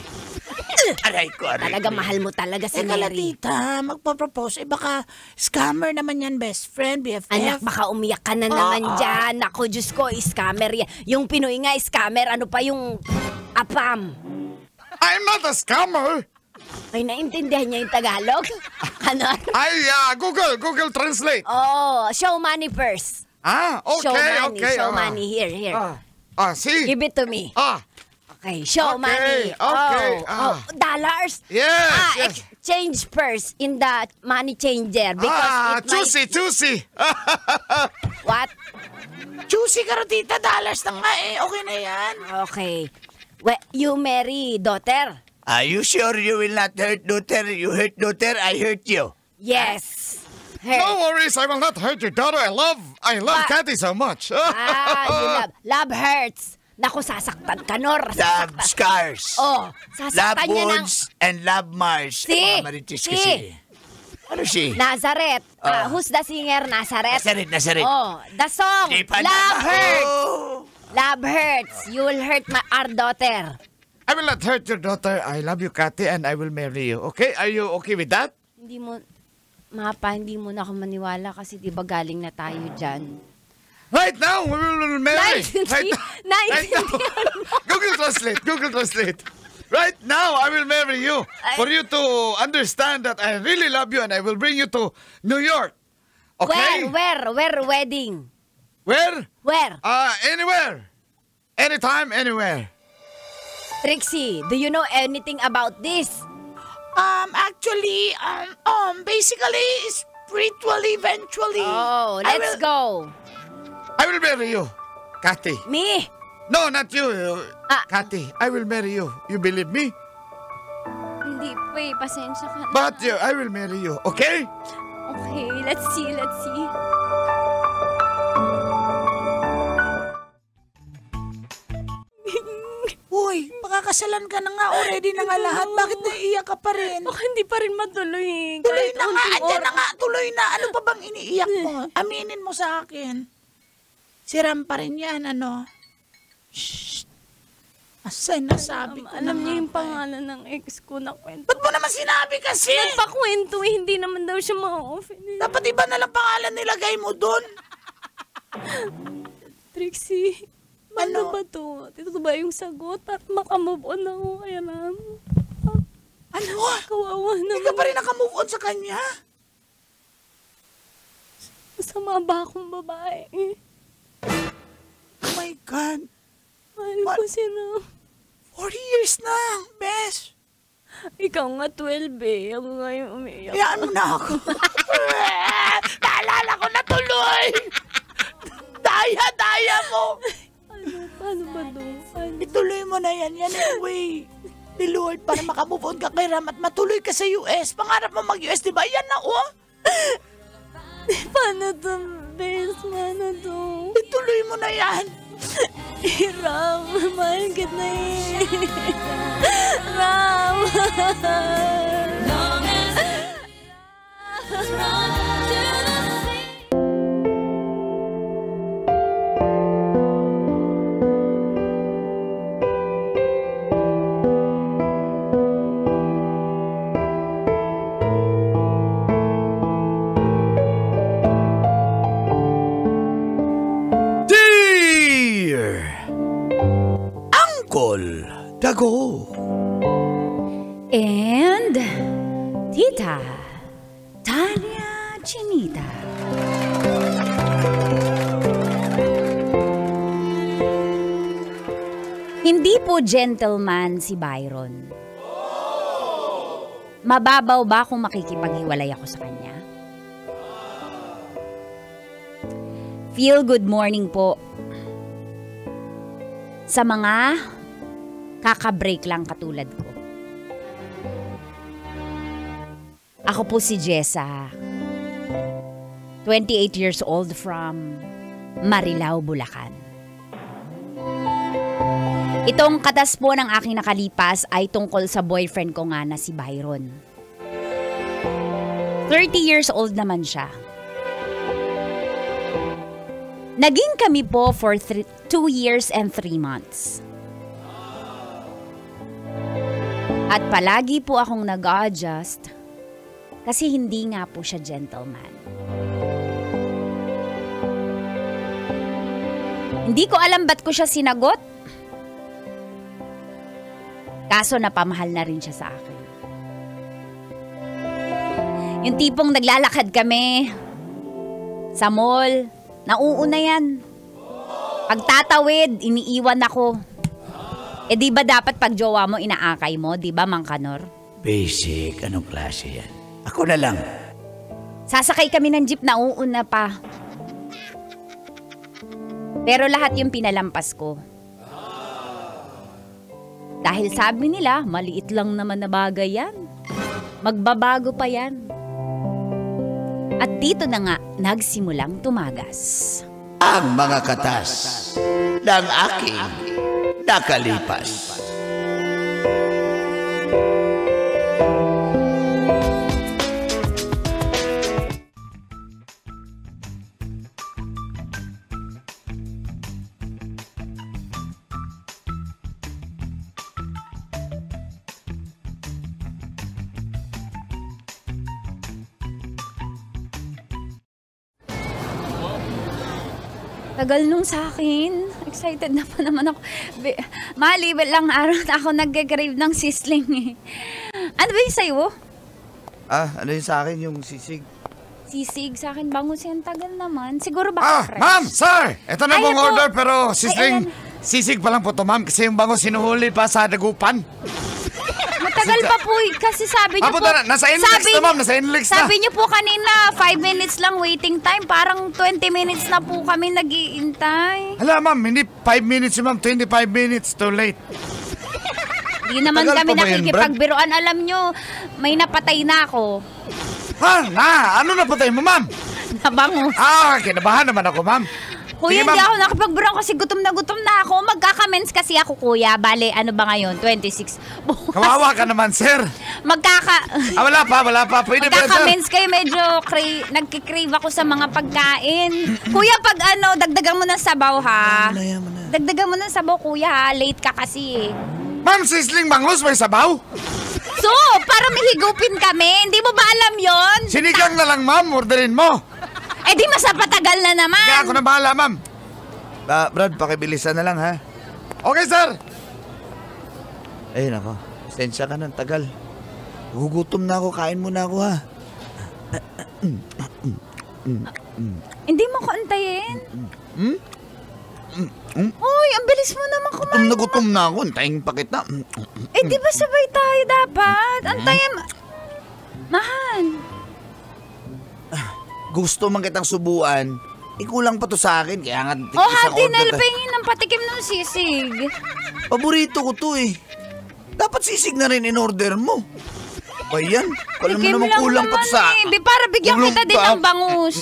Aray ko. Talaga mahal mo talaga si Teka lang, Mary. tita, magpa-propose. Baka scammer naman yan, best friend, BFF. Anak, baka umiyak ka na naman dyan. Ako, Diyos ko, scammer yan. Yung Pinoy nga, scammer. Ano pa yung apam? I'm not a scammer. Ay, naintindihan niya yung Tagalog? Ano? Google Translate. Oh, show money first. Okay. Show money. Here. See? Give it to me. Okay, show Okay, money. okay, Dollars? Yes, yes. Exchange first in the money changer. Because Juicy. What? Juicy ka rin, tita. Dollars na nga eh. Okay na yan. Okay. Well, you marry daughter? Are you sure you will not hurt daughter? You hurt daughter, I hurt you. Yes. No worries, I will not hurt your daughter. I love Cathy so much. You love hurts. Naku, sasaktan ka, Nor. Love scars. Oh, Love sasaktan niya ng... wounds and love Mars. Mga marites kasi. Ano si? Nazareth. Who's the singer? Nazareth. Nazareth. Oh, the song. Love hurts. Oh. Love hurts. You will hurt our daughter. I will not hurt your daughter. I love you, Cathy, and I will marry you. Okay? Are you okay with that? Hindi mo na ako maniwala kasi di ba galing na tayo dyan. Right now, we will marry. Right now. Google Translate. Right now, I will marry you. For you to understand that I really love you and I will bring you to New York. Okay? Where wedding? Where? Where? Anywhere. Anytime, anywhere. Trixie, do you know anything about this? Actually, basically, spiritually, eventually. Oh, let's go. I will marry you, Cathy. Me? No, not you, Cathy. I will marry you. You believe me? Hindi po eh, pasensya ka na. But I will marry you, okay? Okay, let's see. Uy, makakasalan ka na nga. Already na nga lahat. Bakit naiiyak ka pa rin? Baka hindi pa rin matuloy. Tuloy na nga. Andyan na nga. Tuloy na. Ano pa bang iniiyak mo? Aminin mo sa akin. Si Ram pa rin yan, ano? Shh. Asay nasabi ko Alam na niya nga yung ba eh. pangalan ng ex ko na kwento. Ba't mo naman sinabi kasi? Nagpakwento eh, hindi naman daw siya ma-off. Dapat iba na lang pangalan nilagay mo dun. Trixie, paano Ano? ba to? Ito ba yung sagot para makamove on ako kay Ram? Ano? Kawawa Hindi naman. ka pa rin nakamove on sa kanya? Masama ba akong babae? Oh my God. Mahal ko si Ram. 40 years na, bes. Ikaw nga 12 eh. Ako nga yung umiiyak. Hayaan mo na ako. Naalala ko na tuloy. Daya mo. Paano ba to? Ituloy mo na yan. Yan ang way ni Lord para makamove on ka kay Ram at matuloy ka sa US. Pangarap mo mag-US, di ba? Yan na, oh. Paano to, bes? Paano to? Ituloy mo na yan. Ram, mahal kita eh. Ram! Dear Uncle Dago. And Tita Tanya Chinita. Hindi po gentleman si Byron. Mababaw ba kung makikipaghiwalay ako sa kanya? Feel good morning po sa mga kaka-break lang katulad ko. Ako po si Jessa, 28 years old from Marilao, Bulacan. Itong katas po ng aking nakalipas ay tungkol sa boyfriend ko nga na si Byron. 30 years old naman siya. Naging kami po for 2 years and 3 months. At palagi po akong nag-adjust kasi hindi nga po siya gentleman. Hindi ko alam ba't ko siya sinagot. Kaso napamahal na rin siya sa akin. Yung tipong naglalakad kami sa mall, nauuna yan. Pagtatawid, iniiwan ako. Eh di ba dapat pag jowa mo, inaakay mo? Di ba, Mang Kanor? Basic, anong klase yan? Ako na lang. Sasakay kami ng jeep, nauuna pa. Pero lahat yung pinalampas ko. Dahil sabi nila, maliit lang naman na bagay yan. Magbabago pa yan. At dito na nga, nagsimulang tumagas. Ang mga katas ng aking nakalipas. Tagal nung sa akin. Excited na pa naman ako. Mali, lang araw na ako nag-crave ng sisling eh. Ano ba yung sa'yo? Ano yung sa akin, yung sisig? Sisig sa akin, bangus yan. Tagal naman. Siguro baka fresh. Ma'am, sir! Ito na Ay, pong ito. order pero sisling, ayan. sisig pa lang po to, ma'am, kasi yung bango sinuhuli pa sa dagupan. Matagal pa po kasi sabi niyo po. Nasa inlex na, ma'am, nasa inlex na. Sabi niyo po kanina, 5 minutes lang waiting time. Parang 20 minutes na po kami nag-iintay. Hala, ma'am, hindi 5 minutes, ma'am, 25 minutes too late. Hindi naman Tagal kami pa ba yan, nakikipagbiruan. Alam niyo, may napatay na ako. Ano na patay mo, ma'am? Nabangus. Kinabahan naman ako, ma'am. Kuya, Sige, hindi ma'am. ako nakipagbiruan kasi gutom na ako. Magkakamens kasi ako, kuya. Bale, ano ba ngayon? 26. Bukas. Kawawa ka naman, sir. Wala Wala pa. Pwede ba, sir? Magkakamens kayo, medyo nagkikrave ako sa mga pagkain. Kuya, pag dagdagan mo ng sabaw, ha? Dagdagan mo ng sabaw, kuya, ha? Late ka kasi, eh. Ma'am, sisling bangus, may sabaw? So, para may higupin kami. Hindi mo ba alam yon? Sinigang na lang, ma'am. Orderin mo. Eh, di mas napatagal na naman. Kaya ako na bahala, ma'am. Brad, pakibilisan na lang ha. Okay, sir! Ay, nako. Sensya ka ng tagal. Gugutom na ako. Kain muna ako ha. Hindi mo ko antayin. Uy, ang bilis mo naman kumain. Gutom na ako. Antayin pa kita. Eh, di ba sabay tayo dapat? Antayin mo. Mahal. Gusto man kitang subuan. Ikulang pa to sa akin. Kaya nga Hati na lapingin ng patikim ng sisig. Paborito ko to eh. Dapat sisig na rin in order mo. Ba yan? Alam mo naman kulang pa to sa... Para bigyan Kulang kita din pa. ng bangus.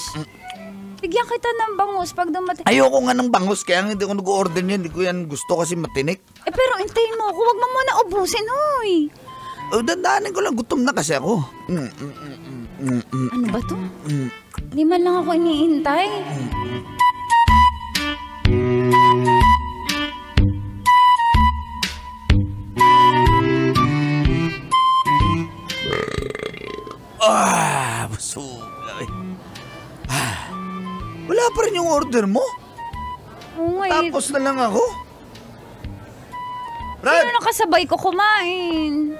Bigyan kita ng bangus pag dumating. Ayoko nga ng bangus. Kaya hindi ko nag-order yan. Hindi ko yan gusto kasi matinik. Pero intayin mo ako. Huwag mo muna ubusin, hoy. Dandaanin ko lang. Gutom na kasi ako. Ano ba to? Di man lang ako iniintay. Busog. Wala pa rin yung order mo. Oo nga eh. Tapos na lang ako. Brad! Sino nakasabay ko kumain?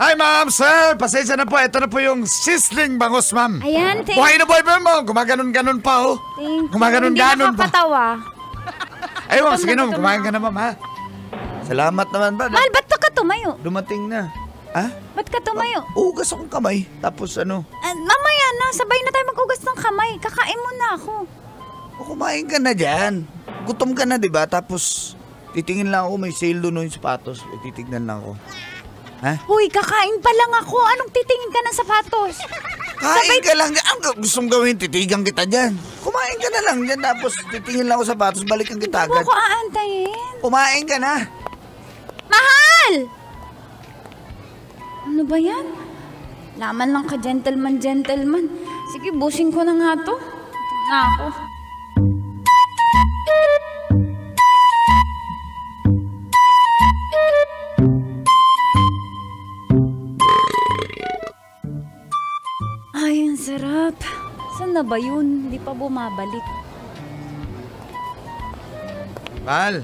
Hi, ma'am, sir! Pasensya na po. Ito na po yung sizzling bangus, ma'am. Ayan, Buhay na buhay pa mo. Gumaganon-ganon pa, oh. thank you. Gumaganon-ganon Hindi pa. nakakatawa. Ayun, sige nung. Kumain ka na, ma'am, ha? Salamat naman, Brad. Mahal, ba't ka tumayo? Dumating na. Ha? Ba't ka tumayo? Ugas akong kamay. Tapos ano? Mamaya na, sabay na tayo mag-ugas ng kamay. Kakain mo na ako. Kumain ka na dyan. Gutom ka na, di ba? Tapos titingin lang ako. May sale doon yung sapatos. Titignan lang ako. Ha? Uy, kakain pa lang ako. Anong titingin ka ng sapatos? Kain ka lang dyan. Ang gustong gawin, titigan kita dyan. Kumain ka na lang dyan. Tapos titingin lang ako sa sapatos. Balikan kita Huwag agad. ko aantayin. Kumain ka na. Mahal! Ano ba yan? Laman lang ka, gentleman. Sige, busing ko na nga to. Ito na ako. Ay, ang sarap. Saan na ba yun? Hindi pa bumabalik. Mahal.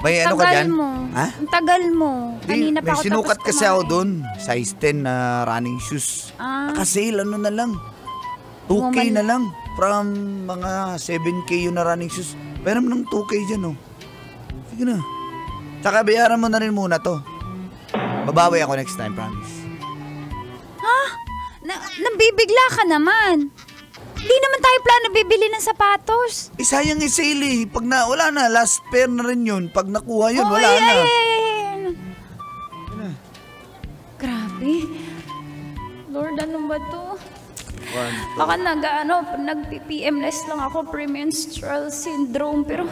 May ano ka Tagal dyan? mo. Ha? Ang tagal mo. Kanina pa May ako sinukat tapos kasi ako kumain. doon. Size 10 na running shoes. Ah. Nakasale, ano na lang. 2K Woman. na lang. From mga 7K yung na running shoes. Pero ng 2K dyan, oh. Sige na. Tsaka bayaran mo na rin muna to. Babawi ako next time, promise. Ha? Nabibigla ka naman. Hindi naman tayo plano bibili ng sapatos. Sayang sale eh. Pag wala na, last pair na rin yun. Pag nakuha yun, wala na. Grabe. Lord, ano ba to? Baka nag-PMS lang ako, premenstrual syndrome, pero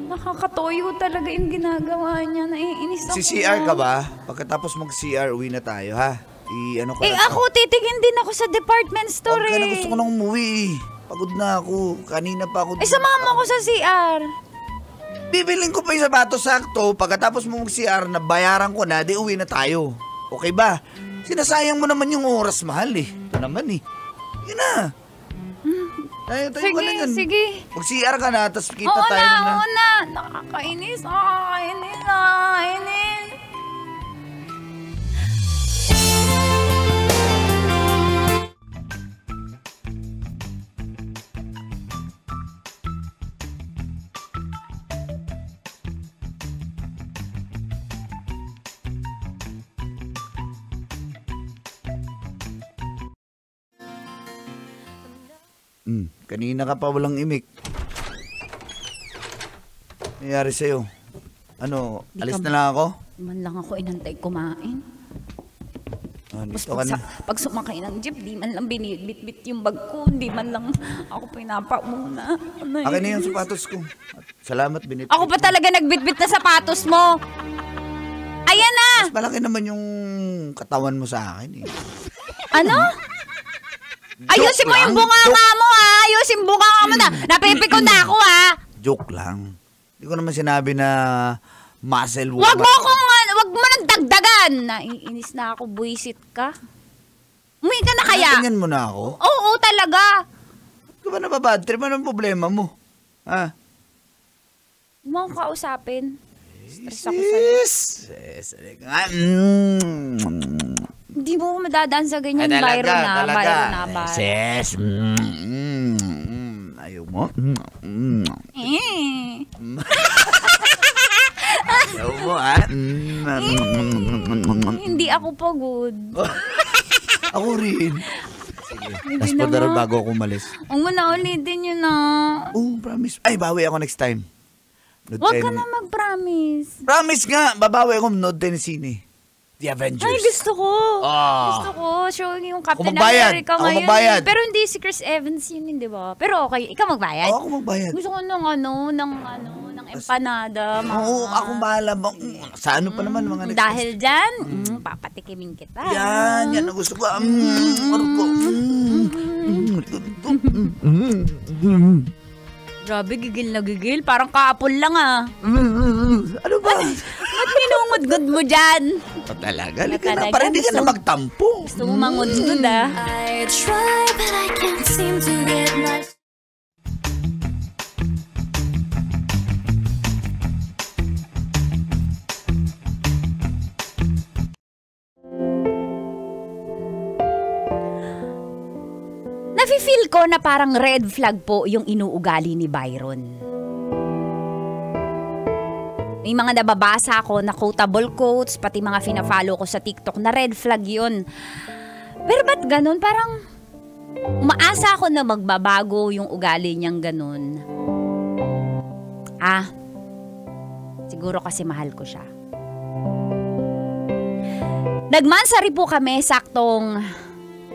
nakakatoyo talaga yung ginagawa niya. Naiinis ako. CR ka ba? Pagkatapos mag-CR, uwi na tayo, ha? Ano ko na ako, titingin din ako sa department store. Okay na, gusto ko nang umuwi. Pagod na ako. Kanina pa ako. Samahan mo ako sa CR. Bibiling ko pa yung sapatos sakto. Pagkatapos mo mag-CR, nabayaran ko na, di uwi na tayo. Okay ba? Sinasayang mo naman yung oras, mahal eh. Ito naman eh. Yun na. Tayo ka na yan. Sige. Mag-CR ka na, tapos kita tayo na. Oo na. Nakakainis. Nakakainis. Kanina ka pa walang imik. Nangyari sa'yo? Ano, alis na lang ako? Man lang ako inantay kumain. Tapos Dito ka na. pag sumakay ng jeep, di man lang binibit-bit yung bag ko. Di man lang ako pinapamuna. Akin na yung sapatos ko. Salamat, binit. Ako pa talaga nagbitbit na sapatos mo. Ayan na! Mas malaki naman yung katawan mo sa akin eh. Ano? Ayusin mo yung bunganga mo, ha? Ayusin yung bunganga mo na. Napipikon na ako, ha? Joke lang. Hindi ko naman sinabi na muscle woman. Wag mo nang dagdagan. Naiinis na ako, buisit ka. Umuwi ka na kaya? Tingnan mo na ako. Oo, talaga. Di ba nababad trip? Anong problema mo? Ha? Huwag mo akong kausapin. Stress ako sa'yo. Sis, nga. Hindi mo ako madadaan sa ganyan. Talaga, Byron na. talaga. Byron na. Byron. Sis. Ayaw mo? Ayaw mo, ha? Hindi ako pagod. Ako rin. Sige. Tapos na padaral nga. bago ako umalis. Huwag mo na ulitin yun na. Oh, promise. Ay, bawi ako next time. Nood Huwag tayo ka na mag-promise. Promise nga, babawi ako nood tayo ng sine. The Avengers. Ay, gusto ko. Ah. Gusto ko. Showing yung Captain magbayad. America Ako ngayon. magbayad. Pero hindi si Chris Evans yun, di ba? Pero okay, ikaw magbayad. Oo, ako magbayad. Gusto ko ng empanada. Oo, ako bahala. Sa ano pa naman mga next Dahil dyan, papatikimin kita. Yan ang gusto ko. Marco. Grabe, gigil na gigil. Parang kaapol lang ah. Ano ba? Ba't minungod-gud mo dyan? Talaga, halika na. Talaga, Para hindi ka na gusto- magtampo. Gusto mo mangud-gud ah. I try, but I can't seem to get my. Nafe-feel ko na parang red flag po yung inuugali ni Byron. May mga nababasa ako na quotable quotes, pati mga fina-follow ko sa TikTok na red flag yun. Pero ba't ganun? Parang umaasa ako na magbabago yung ugali niyang ganun. Siguro kasi mahal ko siya. Nagmansari po kami saktong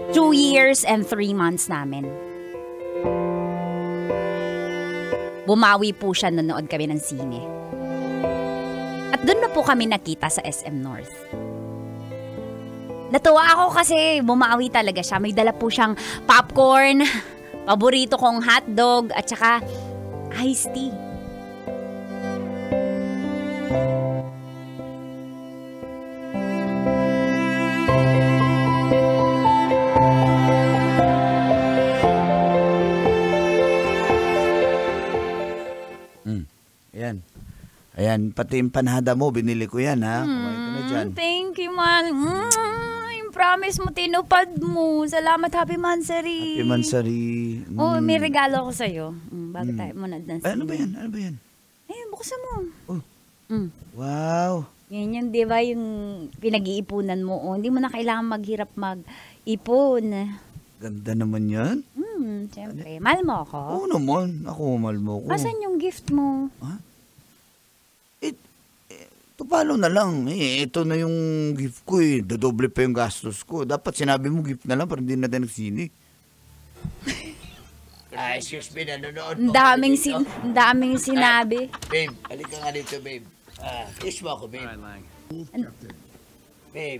2 years and 3 months namin. Bumawi po siya, nanood kami ng sine. At doon na po kami nakita sa SM North. Natuwa ako kasi bumawi talaga siya. May dala po siyang popcorn, paborito kong hotdog, at saka iced tea. Ayan, pati yung panhada mo, binili ko yan, ha? Kumain ka na dyan. Thank you, man. Yung promise mo, tinupad mo. Salamat, Happy Mansari. Happy Mansari. Oh, may regalo ako sa'yo. Bago tayo muna dance. Ay, ano ba yan? Ano ba yan? Buksan mo. Oh. Wow. Yan yung, di ba, yung pinag-iipunan mo. Hindi mo na kailangan maghirap mag-ipon. Ganda naman yan. Siyempre. Mahal mo ako? Oo naman. Ako, mahal mo ako. Asan yung gift mo? Ha? Paano na lang? Ito na yung gift ko eh. Dodoble pa yung gastos ko. Dapat sinabi mo gift na lang para hindi na tayo nagsini. Excuse me, nanonood Ang daming sinabi. Babe, halika nga dito, babe. Kiss mo ako, babe. Babe.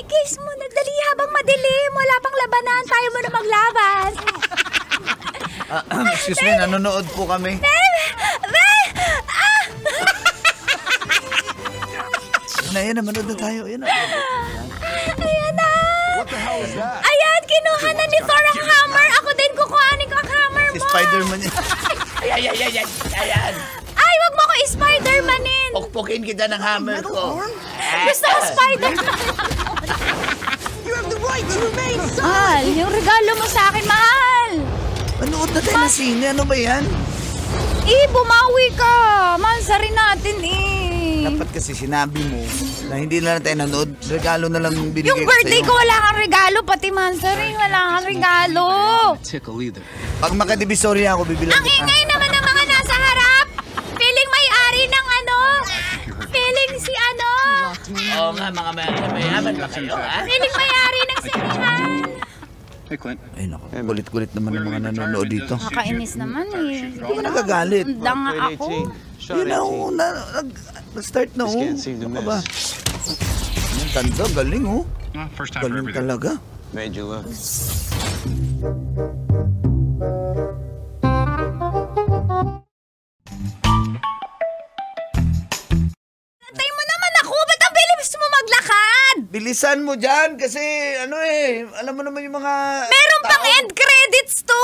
Kiss mo na. Dali habang madilim. Wala pang labanan. Tayo mo na maglaban. Excuse me, nanonood po kami. Ayan na, manood na tayo. Ayan na. Ayan na. Ayan, kinuha na ni Thor ang hammer. Ako din kukuhanin ko ang hammer mo. Si Spider-Man yan. Ayan. Ay, wag mo ko i-Spider-Manin. Pukpukin kita ng hammer ko. Gusto ko Spider-Man. You have the right to remain silent. Mahal, yung regalo mo sa akin, mahal. Manood na tayo ng sine. Ano ba yan? Bumawi ka. Mansari natin Dapat kasi sinabi mo na hindi na tayo nanood. Regalo na lang binigay Yung birthday ko, wala kang regalo. Pati Mansari, wala kang regalo. Pag makadivisoria ako, bibilang Ang ingay naman ng mga nasa harap. Feeling may-ari ng Feeling si Oo nga, mga mayaman pa kayo, ha? Feeling may-ari ng sinihan. Ay, naku. Gulit-gulit naman ng mga nanonood dito. Nakakainis naman Hindi ko nagagalit. Danga ako. Yun na, nag-start na, Ano ba? Ang ganda, galing, Galing talaga. Antay mo naman ako. Ba't ang bilis mo maglakad? Bilisan mo dyan kasi, alam mo naman yung mga... Meron pang end credits to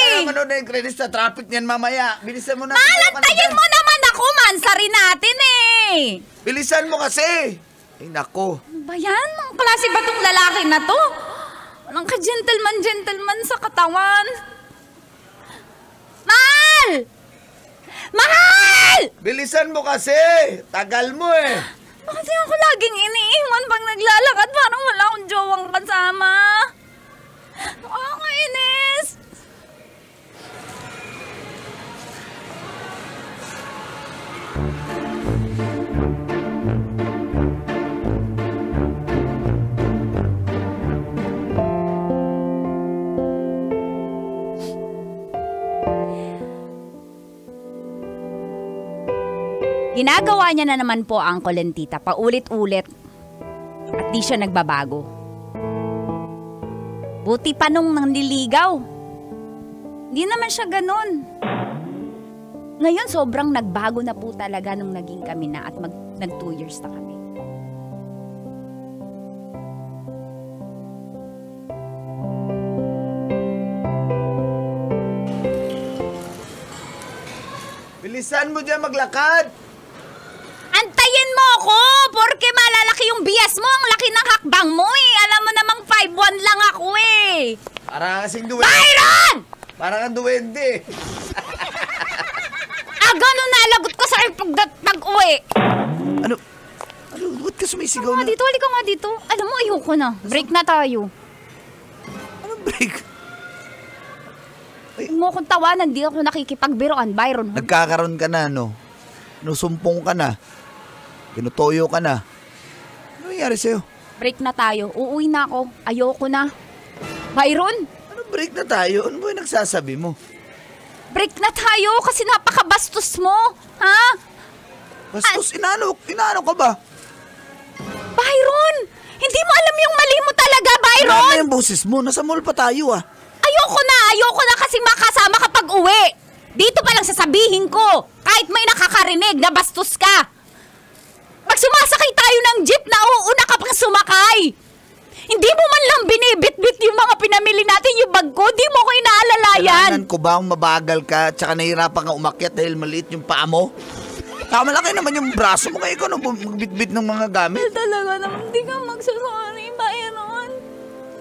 ka na manood ng credits sa traffic niyan mamaya. Bilisan mo na. Malantayin mo naman ako, mansarin natin eh. Bilisan mo kasi. Ay, nako. Ano ba yan? Ang klase ba tong lalaki na to? Anong ka-gentleman sa katawan? Mahal! Mahal! Bilisan mo kasi. Tagal mo eh. Bakit ako laging iniiwan pag naglalakad? Parang wala akong jowang kasama. Nakakainis. Ginagawa niya na naman po ang Uncle and Tita, paulit-ulit. At di siya nagbabago. Buti pa nung nanliligaw. Hindi naman siya ganun. Ngayon sobrang nagbago na po talaga nung naging kami na at nag 2 years na kami. Bilisan mo dyan maglakad. Antayin mo ako! Porque malalaki yung bias mo. Ang laki ng hakbang mo eh. Alam mo namang 5'1" lang ako eh. Parang kasing duwende. Byron! Parang ang duwende. Ganun nalagot ko sa pag-uwi. Ano? Ba't ka sumisigaw na? Halika nga dito. Alam mo, ayoko na. Break na tayo. Anong break? Huwag mo akong tawanan, di ako nakikipagbiroan, Byron. Nagkakaroon ka na, no? Nusumpong ka na. Pinutoyo ka na. Ano nangyari sa'yo? Break na tayo. Uuwi na ako. Ayoko na. Byron? Ano break na tayo? Ano ba yung nagsasabi mo? Break na tayo kasi napakabastos mo. Ha? Bastos, inaano ka ba? Byron! Hindi mo alam yung mali mo talaga, Byron! Ano yung boses mo? Nasa mall pa tayo ah. Ayoko na kasi makasama ka pag uwi. Dito pa lang sasabihin ko, kahit may nakakarinig na bastos ka. Pag sumasakay tayo ng jeep, nauuna ka pang sumakay. Hindi mo man lang binibit-bit yung mga pinamili natin, yung bag ko. Di mo ko inaalalayan. Kailangan ko ba ang mabagal ka tsaka nahihirapan ka umakyat dahil maliit yung paa mo? Tama lang naman yung braso mo, kaya ikaw na magbitbit ng mga gamit. Talaga naman, hindi ka magsasorry, Byron.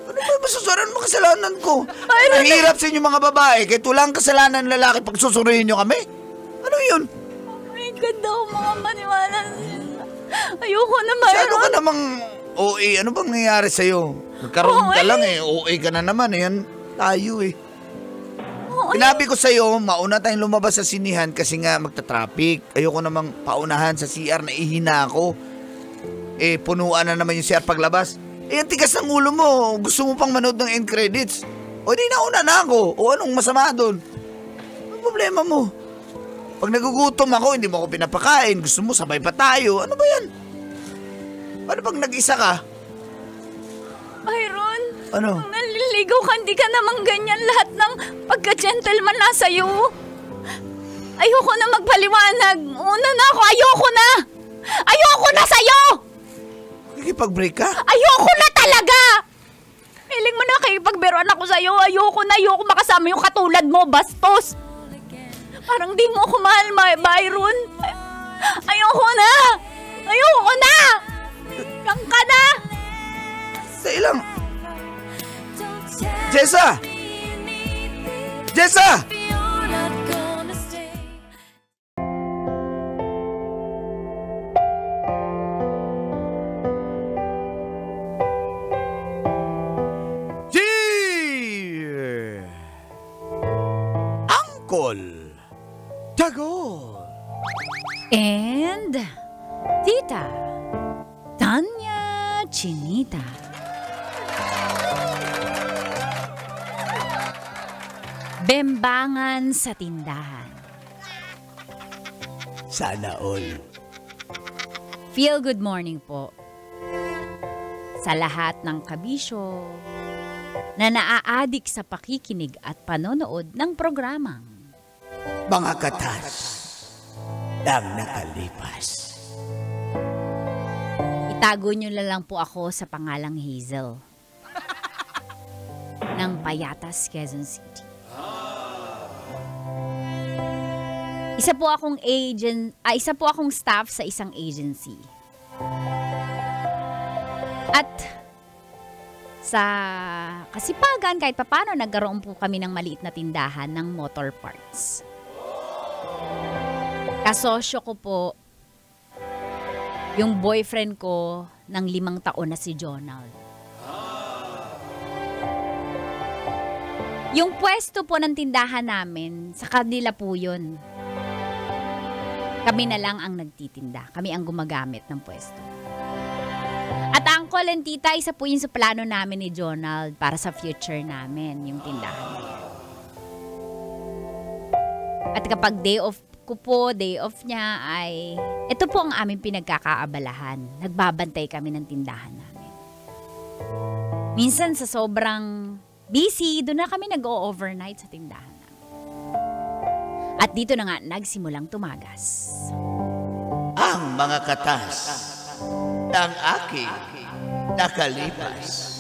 Ano ba masusuran mo kasalanan ko? Nahihirap sa inyo mga babae, kahit walang kasalanan ng lalaki pag susurihin nyo kami? Ano yun? Ay, ganda ko mga maniwala. Ayoko na, Byron. Ano ka namang OA? Ano bang nangyayari sa'yo? Nagkaroon ka lang eh, OA ka na naman. Ayan, tayo eh. Sinabi ko sa'yo, mauna tayong lumabas sa sinihan kasi nga magta-traffic. Ayoko namang paunahan sa CR na ihina ako. Eh, punuan na naman yung CR paglabas. Eh, ang tigas ng ulo mo. Gusto mo pang manood ng end credits. O di nauna na ako. O anong masama doon? Anong problema mo? Pag nagugutom ako, hindi mo ako pinapakain. Gusto mo, sabay pa tayo. Ano ba yan? Paano pag nag-isa ka? Byron, Ano? kung naliligaw ka, hindi ka naman ganyan. Lahat ng pagka-gentleman na sa'yo. Ayoko na magpaliwanag. Una na ako, ayoko na! Ayoko na sa'yo! Nakikipag-break ka? Ayoko na talaga! Feeling mo na nakikipagbiruan ako sa'yo. Ayoko makasama yung katulad mo, bastos. Parang di mo ako mahal, Byron. Ayoko na! Ayoko na! Lang ka na! Sa'yo lang. Jessa! Jessa! Uncle Dagol And Tita Tanya Chinita. Bembangan sa tindahan. Sana all. Feel good morning po sa lahat ng kabisyo na naaadik sa pakikinig at panonood ng programang Mga katas ng nakalipas. itago nyo na lang po ako sa pangalang Hazel ng Payatas, Quezon City. Isa po akong staff sa isang agency. At sa kasipagan, kahit papano, nagkaroon po kami ng maliit na tindahan ng motor parts. Kasosyo ko po yung boyfriend ko ng 5 taon na si Jonald. Yung pwesto po ng tindahan namin, sa kanila po yun. Kami na lang ang nagtitinda. Kami ang gumagamit ng pwesto. At uncle and tita, isa po yun sa plano namin ni Jonald para sa future namin, yung tindahan. At kapag day off ko po, day off niya ay, ito po ang aming pinagkakaabalahan. Nagbabantay kami ng tindahan namin. Minsan sa sobrang busy, doon na kami nag-o-overnight sa tindahan namin. At dito na nga nagsimulang tumagas. Ang mga katas ng aking nakalipas.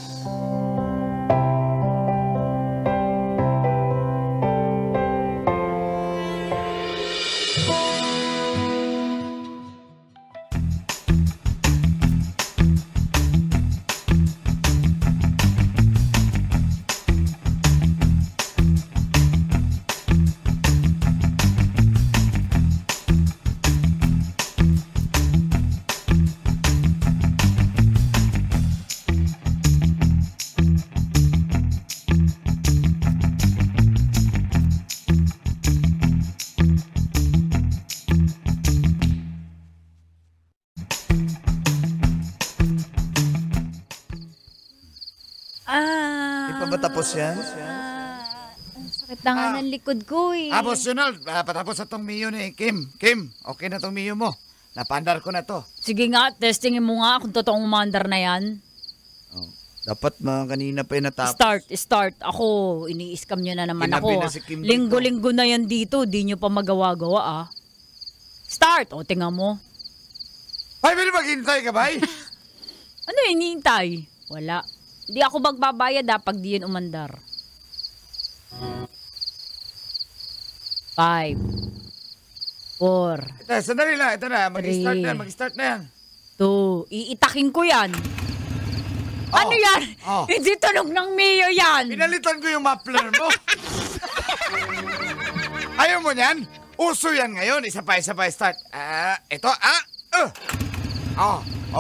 Tapos yan? Ang sakit na nga ng likod ko eh. Boss Jonald, patapos na tong Mio ni Kim. Kim, okay na tong Mio mo. Napandar ko na to. Sige nga, testingin mo nga kung totoong umandar na yan. Oh, dapat kanina pa yung natapos. Start. Ako, ini-scam nyo na naman Ginabi ako. na si Kim Linggo-linggo na yan dito, di nyo pa magawa-gawa Start! O, tingnan mo. Ay, pwede maghintay ka ba? Ano hinihintay? Wala. Di ako magbabayad pag di yun umandar. 5 4 Ito, sandali lang. Ito na. Mag-start na yan. 2 Iitakin ko yan. Ano yan? Hindi tunog ng Mio yan. Pinalitan ko yung muffler mo. Ayaw mo yan? Uso yan ngayon. Isa pa, start. Ito,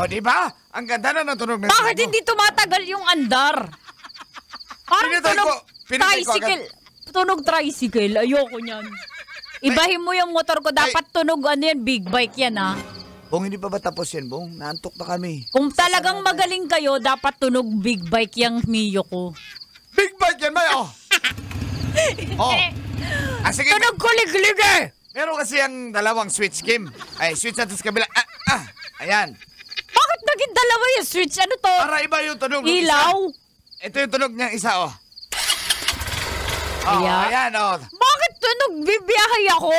di ba? Ang ganda na ng tunog. Bakit hindi tumatagal yung andar? Parang tunog tricycle. Tunog tricycle. Ayoko niyan. Ibahin mo yung motor ko. Dapat tunog big bike yan Bong, hindi pa ba tapos yan, Bong? Naantok na kami. Kung talagang magaling kayo, dapat tunog big bike yung Mio ko. Big bike yan ba? Sige. Tunog kulig-lig Meron kasi ang dalawang switch, Kim. Ay, switch natin sa kabila. Ayan. Bakit naging dalawa yung switch? Ano to? Para iba yung tunog ng Ilaw? isa. Ito yung tunog niyang isa, Ayan, Bakit tunog bibiyahe ako?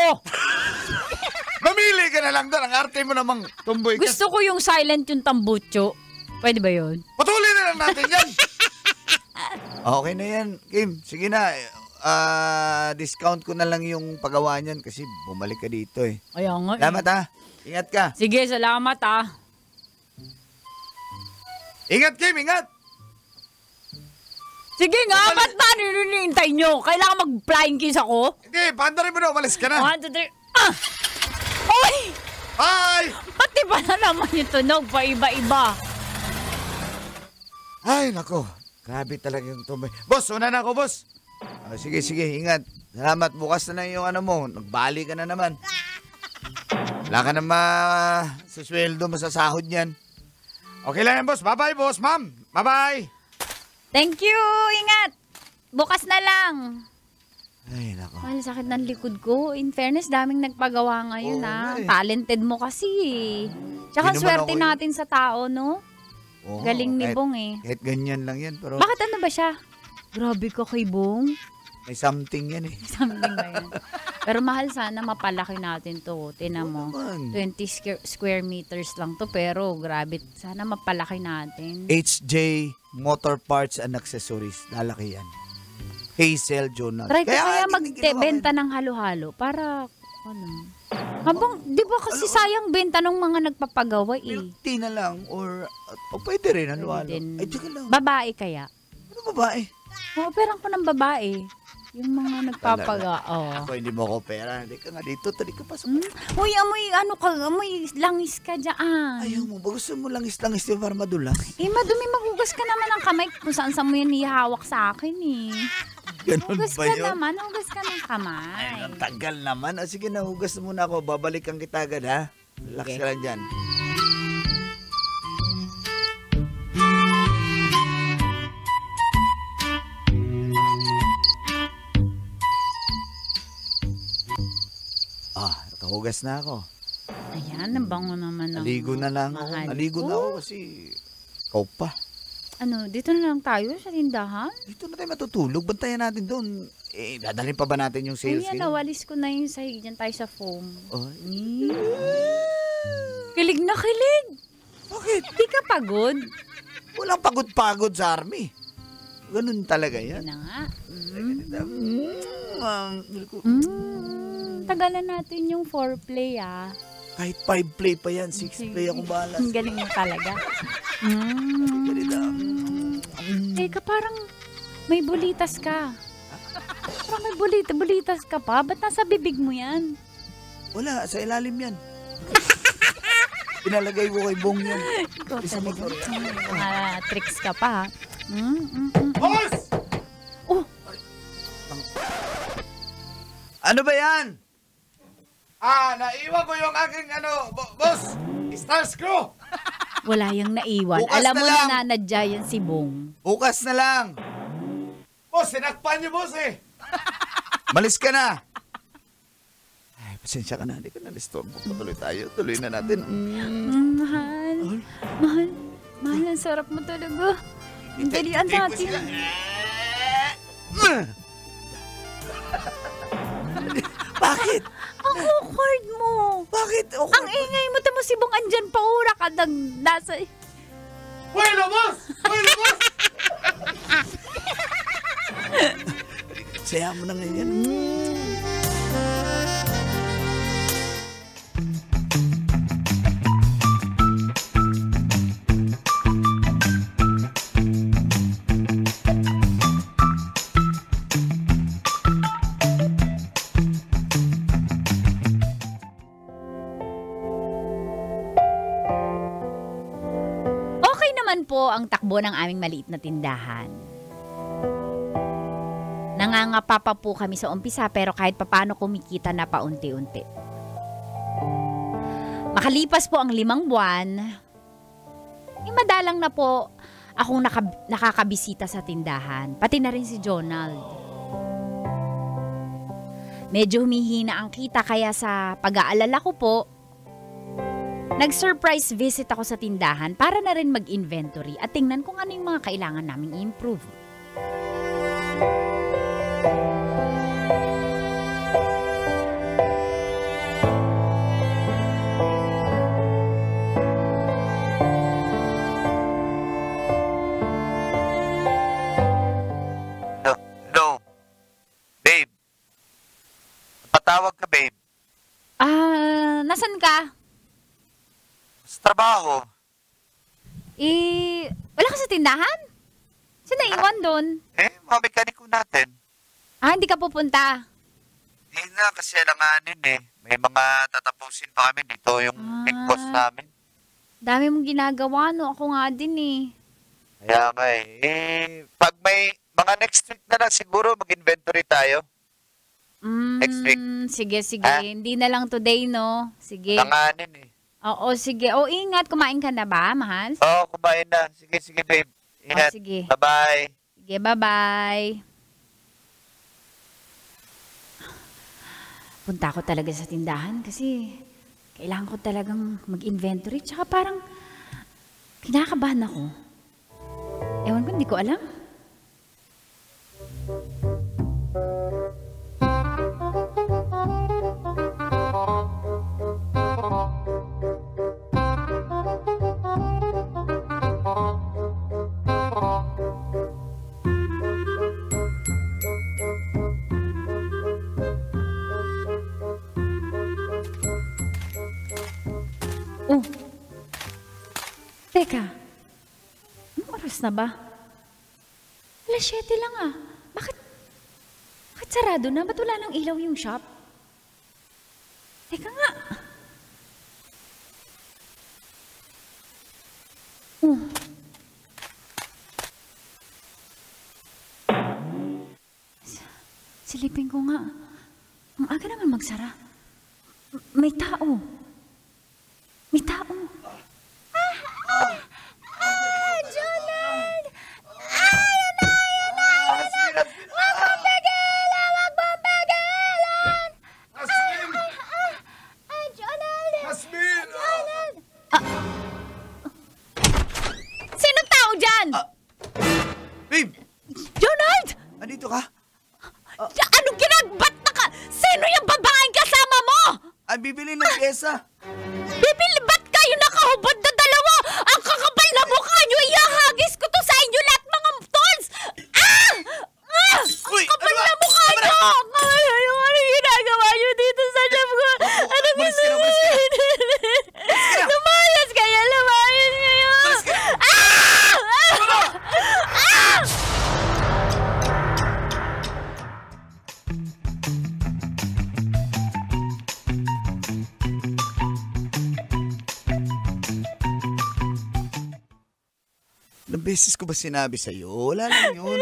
Mamili ka na lang doon. Ang arte mo namang tumboy ka. Gusto ko yung silent yung tambucho. Pwede ba yun? Patuloy na lang natin yan. Okay na yan, Kim. Sige na. Discount ko na lang yung paggawa niyan kasi bumalik ka dito Ayaw nga Salamat Ingat ka. Sige, salamat Ingat, Kim, ingat. Sige nga, ba't ba ninintay nyo? Kailangan mag-flying kiss ako? Hindi, paandarin mo na, umalis ka na. 1, 2, 3, Oy! Bye! Pati ba na naman yung tunog? Paiba-iba. Ay, nako. Grabe talaga yung tumboy. Boss, una na ako, boss. Sige, ingat. Salamat. Bukas na yung mo. Nagbali ka na naman. Wala ka na sa sweldo, masasahod niyan. Okay lang yan, boss. Bye-bye, boss, ma'am. Bye-bye. Thank you. Ingat. Bukas na lang. Ay, nako. Ay, sakit ng likod ko. In fairness, daming nagpagawa ngayon Talented mo kasi Tsaka swerte natin sa tao, no? Galing ni Bong Kahit ganyan lang yan. Pero bakit ano ba siya? Grabe ka kay Bong. may something yan Something ba yan? Pero mahal sana mapalaki natin to. Tinan mo. 20 square meters lang to. Pero grabe. Sana mapalaki natin. HJ Motor Parts and Accessories. Lalaki yan. Hazel Jonald. Try ko kaya magbenta ng halo-halo para ka na. Habang, di ba kasi sayang benta ng mga nagpapagawa eh. Milk tea na lang or pwede rin, halo-halo. Pwede din. Ay, teka lang. Babae kaya? Ano babae? Operan ko ng babae. Yung mga nagpapagawa. Oh. Ako hindi mo ako pera. Hindi ka nga dito. Tali ka pasok. Uy, amoy langis ka dyan. Ayaw mo. Ba gusto mo langis-langis din para madulas? Madumi, maghugas ka naman ng kamay kung saan mo yan ihawak sa akin eh. Ganun Hugas ba ka yun? naman, hugas ka ng kamay. Ay, ang tagal naman. Sige na, hugas muna ako. Babalikan kita agad, ha? Relax ka lang dyan. Nakahugas na ako. Ayan, nabango naman ng Naligo na lang ako. mahal Naligo ko. na ako kasi ikaw pa. Ano, dito na lang tayo sa tindahan? Dito na tayo matutulog. Bantayan natin doon. Dadalhin pa ba natin yung sales? Kuya, nawalis ko na yung sahig dyan tayo sa foam. Oh. Kilig na kilig. Bakit? Di ka pagod? Walang pagod-pagod sa army. Ganun talaga yan. Yan na nga. Tagalan natin yung foreplay ah. Kahit 5 play pa yan, 6 play ako balas. Ang galing mo talaga. Teka, parang may bulitas ka. Parang may bulitas ka pa. Ba't nasa bibig mo yan? Wala, sa ilalim yan. Pinalagay ko kay Bong yan. Ikaw talaga. Mga tricks ka pa ha. Boss! Oh, Ano ba yan? Naiwan ko yung aking boss! Star screw! wala yung naiwan. Bukas Alam na mo lang. na nanadya yan si Bong. Bukas na lang. Boss, sinakpan niyo, boss eh! Malis ka na. Ay, pasensya ka na. Hindi ka na-disturb. Tuloy tayo. Tuloy na natin. Mahal. Mahal, ang sarap mo talaga. Ang dalian natin. Bakit? Ang awkward mo. Bakit? Okay. Ang ingay mo, tamo si Bong andyan pa ura ka nasa... Bueno, boss! Bueno, boss! Saya mo na ngayon. Okay naman po ang takbo ng aming maliit na tindahan. Nangangapa pa po kami sa umpisa pero kahit papano kumikita na paunti-unti. Makalipas po ang 5 buwan, madalang na po akong nakakabisita sa tindahan. Pati na rin si Jonald. Medyo humihina ang kita kaya sa pag-aalala ko po, nag-surprise visit ako sa tindahan para na rin mag-inventory at tingnan kung ano yung mga kailangan naming i-improve. No. Babe. Patawag ka, babe. Nasan ka? Sa trabaho. Wala ka sa tindahan? Saan naiwan doon? Mga mekaniko natin. Hindi ka pupunta. Hindi na kasi alanganin eh. May mga tatapusin pa kami dito yung big boss namin. Dami mong ginagawa, no? Ako nga din eh. Kaya nga eh. Pag may mga next week na lang siguro mag-inventory tayo. Next week. Sige. Hindi na lang today, no? Sige. Alanganin eh. Oo, sige. Ingat. Kumain ka na ba, mahal? Oo, kumain na. Sige, babe. Ingat. Sige. Bye-bye. Sige, bye-bye. Punta ako talaga sa tindahan kasi kailangan ko talagang mag-inventory. Tsaka parang kinakabahan ako. Ewan ko, hindi ko alam. Oh. Teka. Anong oras na ba? 7:00 lang ah. Bakit sarado na? Ba't wala nang ilaw yung shop? Teka nga. Oh. Silipin ko nga. Ang aga naman magsara. May tao. May tao. Jonald! Ayun na! Wag mong pigilan! Wag mong pigilan! Jonald! Hasbin! Jonald! Sinong tao dyan? Babe! Jonald! Andito ka? Anong ginagbat na ka? Sino yung babaeng kasama mo? Ay, bibili ng pyesa. Bibili, ba't kayo nakahubad na dalawa? Ang kakapal na mukha nyo, iyahagis ko to sa inyo lahat mga tolls! Ah! Ah! Uy, Ang kapal ano ba? na mukha Tama nyo! Ano ginagawa nyo dito sa job ko? Ano Umalis ka na, umalis ka na. Lumayas kayo, lumayas kayo! Umalis ka na. Ah! Ah! Ilang beses ko ba sinabi sa'yo? Wala lang yun.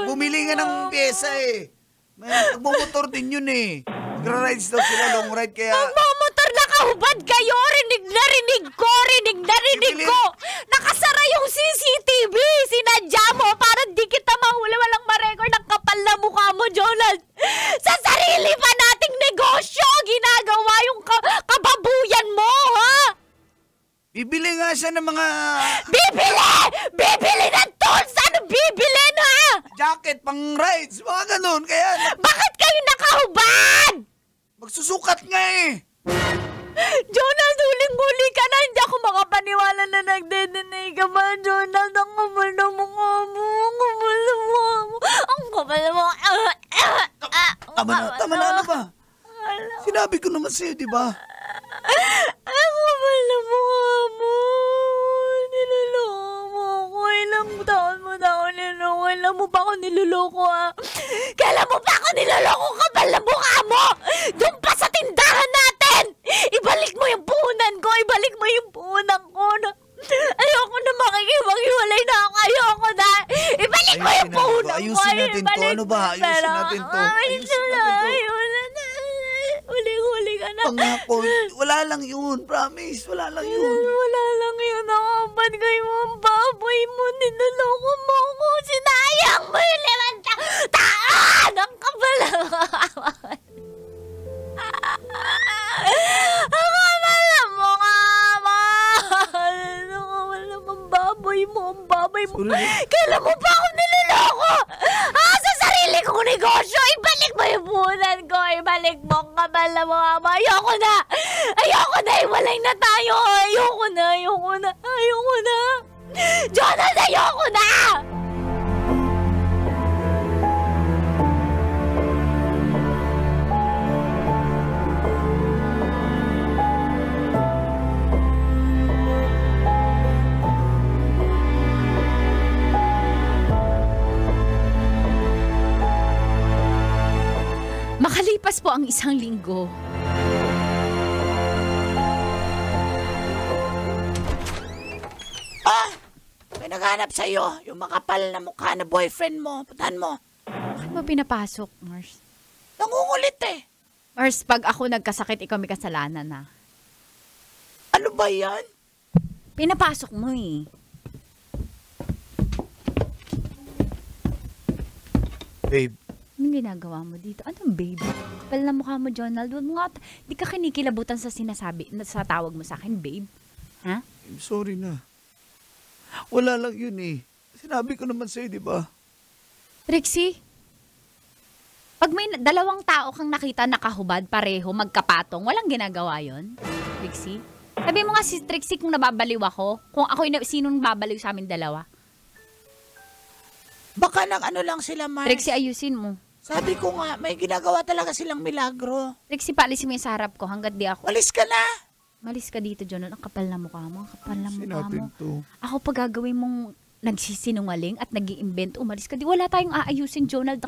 Bumili nga ng pyesa eh. Magmumotor din yun eh. Magra-rides daw sila, long ride kaya... Magmamotor na kahubad kayo! Rinig na rinig ko! Rinig na rinig ko! Nakasara yung CCTV! Sinadya mo para di kita mahuli. Walang ma-record ang kapal na mukha mo, Jonald! Sa sarili pa nating negosyo! Ginagawa yung kababuyan mo, ha? Bibili nga siya ng mga... Bibili! Bibili ng tools! Ano bibili na? jacket, pang rides, mga ganun. Kaya... Bakit kayo nakahubad? Magsusukat nga eh. Jonald, huling-huli ka na. Hindi ako makapaniwala na nagde-deny ka ba, Jonald? Ang kapal na mukha mo. Ang kapal na mukha mo. Ang kapal na mukha. Tama na, ano ba? Sinabi ko naman sa'yo, di ba? Ang kapal na mukha mo. Niloloko mo ako. Ilang taon mo na ako niloloko. Kailan mo ba ako niloloko, ha? Kailan mo ba ako niloloko? Kapal na mukha mo. Doon pa sa tindahan natin. Ibalik mo yung puhunan ko. Ibalik mo yung puhunan ko. Ayoko na makikipag-iwalay na ako. Ayoko na. Ibalik mo yung puhunan ko. Ayusin natin to. Ano ba? Ayusin natin to. Ayusin natin to. Huli-huli ka na. Pangako, wala lang yun. Promise, wala lang yun. Wala lang yun. Nakapad kayo ang baboy mo. Ninaloko mo ako. Sinayang mo yung 5 taon. Ang kapal. Ang kapal na mukha mo. Ang kapal naman baboy mo. Ang baboy mo. Kailan mo pa ako niloloko? Sa sarili kong negosyo. Ibalik mo yung punan ko. Ibalik mo ang kapal na mukha mo. Ayoko na. Ayoko na. Iwalay na tayo. Ayoko na. Ayoko na. Ayoko na. Jonald, ayoko na. Makalipas po ang 1 linggo. May naghanap sa'yo. Yung makapal na mukha na boyfriend mo. Putahan mo. Bakit mo pinapasok, Mars? Nangungulit eh. Mars, pag ako nagkasakit, ikaw may kasalanan na. Ano ba yan? Pinapasok mo eh. Babe, Anong ginagawa mo dito? Anong babe? Kapal na mukha mo, Jonald. Huwag mo nga, di ka kinikilabutan sa sinasabi, sa tawag mo sa akin, babe. Ha? I'm sorry na. Wala lang yun eh. Sinabi ko naman sa'yo, di ba? Trixie, pag may 2 tao kang nakita nakahubad, pareho, magkapatong, walang ginagawa yon, Trixie? Sabi mo nga si Trixie kung nababaliw ako, kung ako sinong babaliw sa amin 2. Baka nang ano lang sila, Mars. Trixie, ayusin mo. Sabi ko nga, may ginagawa talaga silang milagro. Trixie, paalisin mo yung sa harap ko hanggat di ako. Walis ka na. Malis ka dito, Jonald. Ang kapal na mukha mo. Ang kapal na mukha natin mo. to. Ako pag gagawin mong nagsisinungaling at nag-i-invent, umalis ka. Di wala tayong aayusin, Jonald.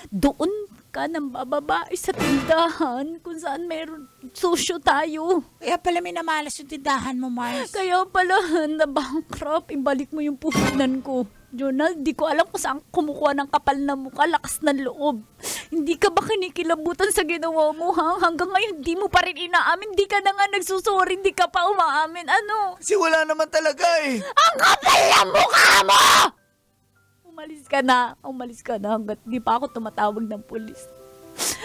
Doon ka nang bababae sa tindahan kung saan meron susyo tayo. Kaya pala minamalas yung tindahan mo, Mars. Kaya pala, na-bankrupt. Ibalik mo yung puhunan ko. Jonald, di ko alam kung saan kumukuha ng kapal na mukha, lakas ng loob. Hindi ka ba kinikilabutan sa ginawa mo, ha? Hanggang ngayon, di mo pa rin inaamin. Di ka na nga nagsusuri, di ka pa umaamin. Ano? Kasi wala naman talaga eh. Ang kapal na mukha mo! Umalis ka na. Umalis ka na hanggat di pa ako tumatawag ng pulis.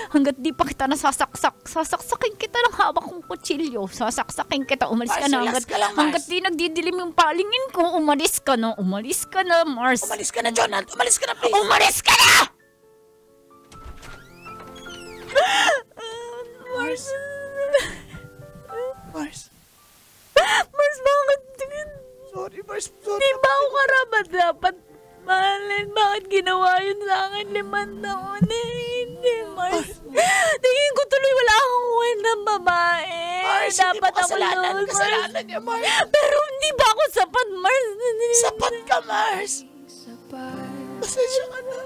Hanggat di pa kita nasasaksak. Sasaksakin kita ng hawak kong kutsilyo. Sasaksakin kita. Umalis ka na. Hanggat di nagdidilim yung palingin ko. Umalis ka na. Umalis ka na, Mars. Umalis ka na, Jonald. Umalis ka na, please. Umalis ka na! Mars. Mars. Mars, bakit? Sorry, Mars. Sorry. Di ba ako karapat dapat mahalin? Bakit ginawa yun sa akin 5 taon? Hindi, Mars. Tingin ko tuloy wala akong kwentang babae. Mars, hindi mo kasalanan. Kasalanan niya, Mars. Pero hindi ba ako sapat, Mars? Sapat ka, Mars. Pasensya ka na.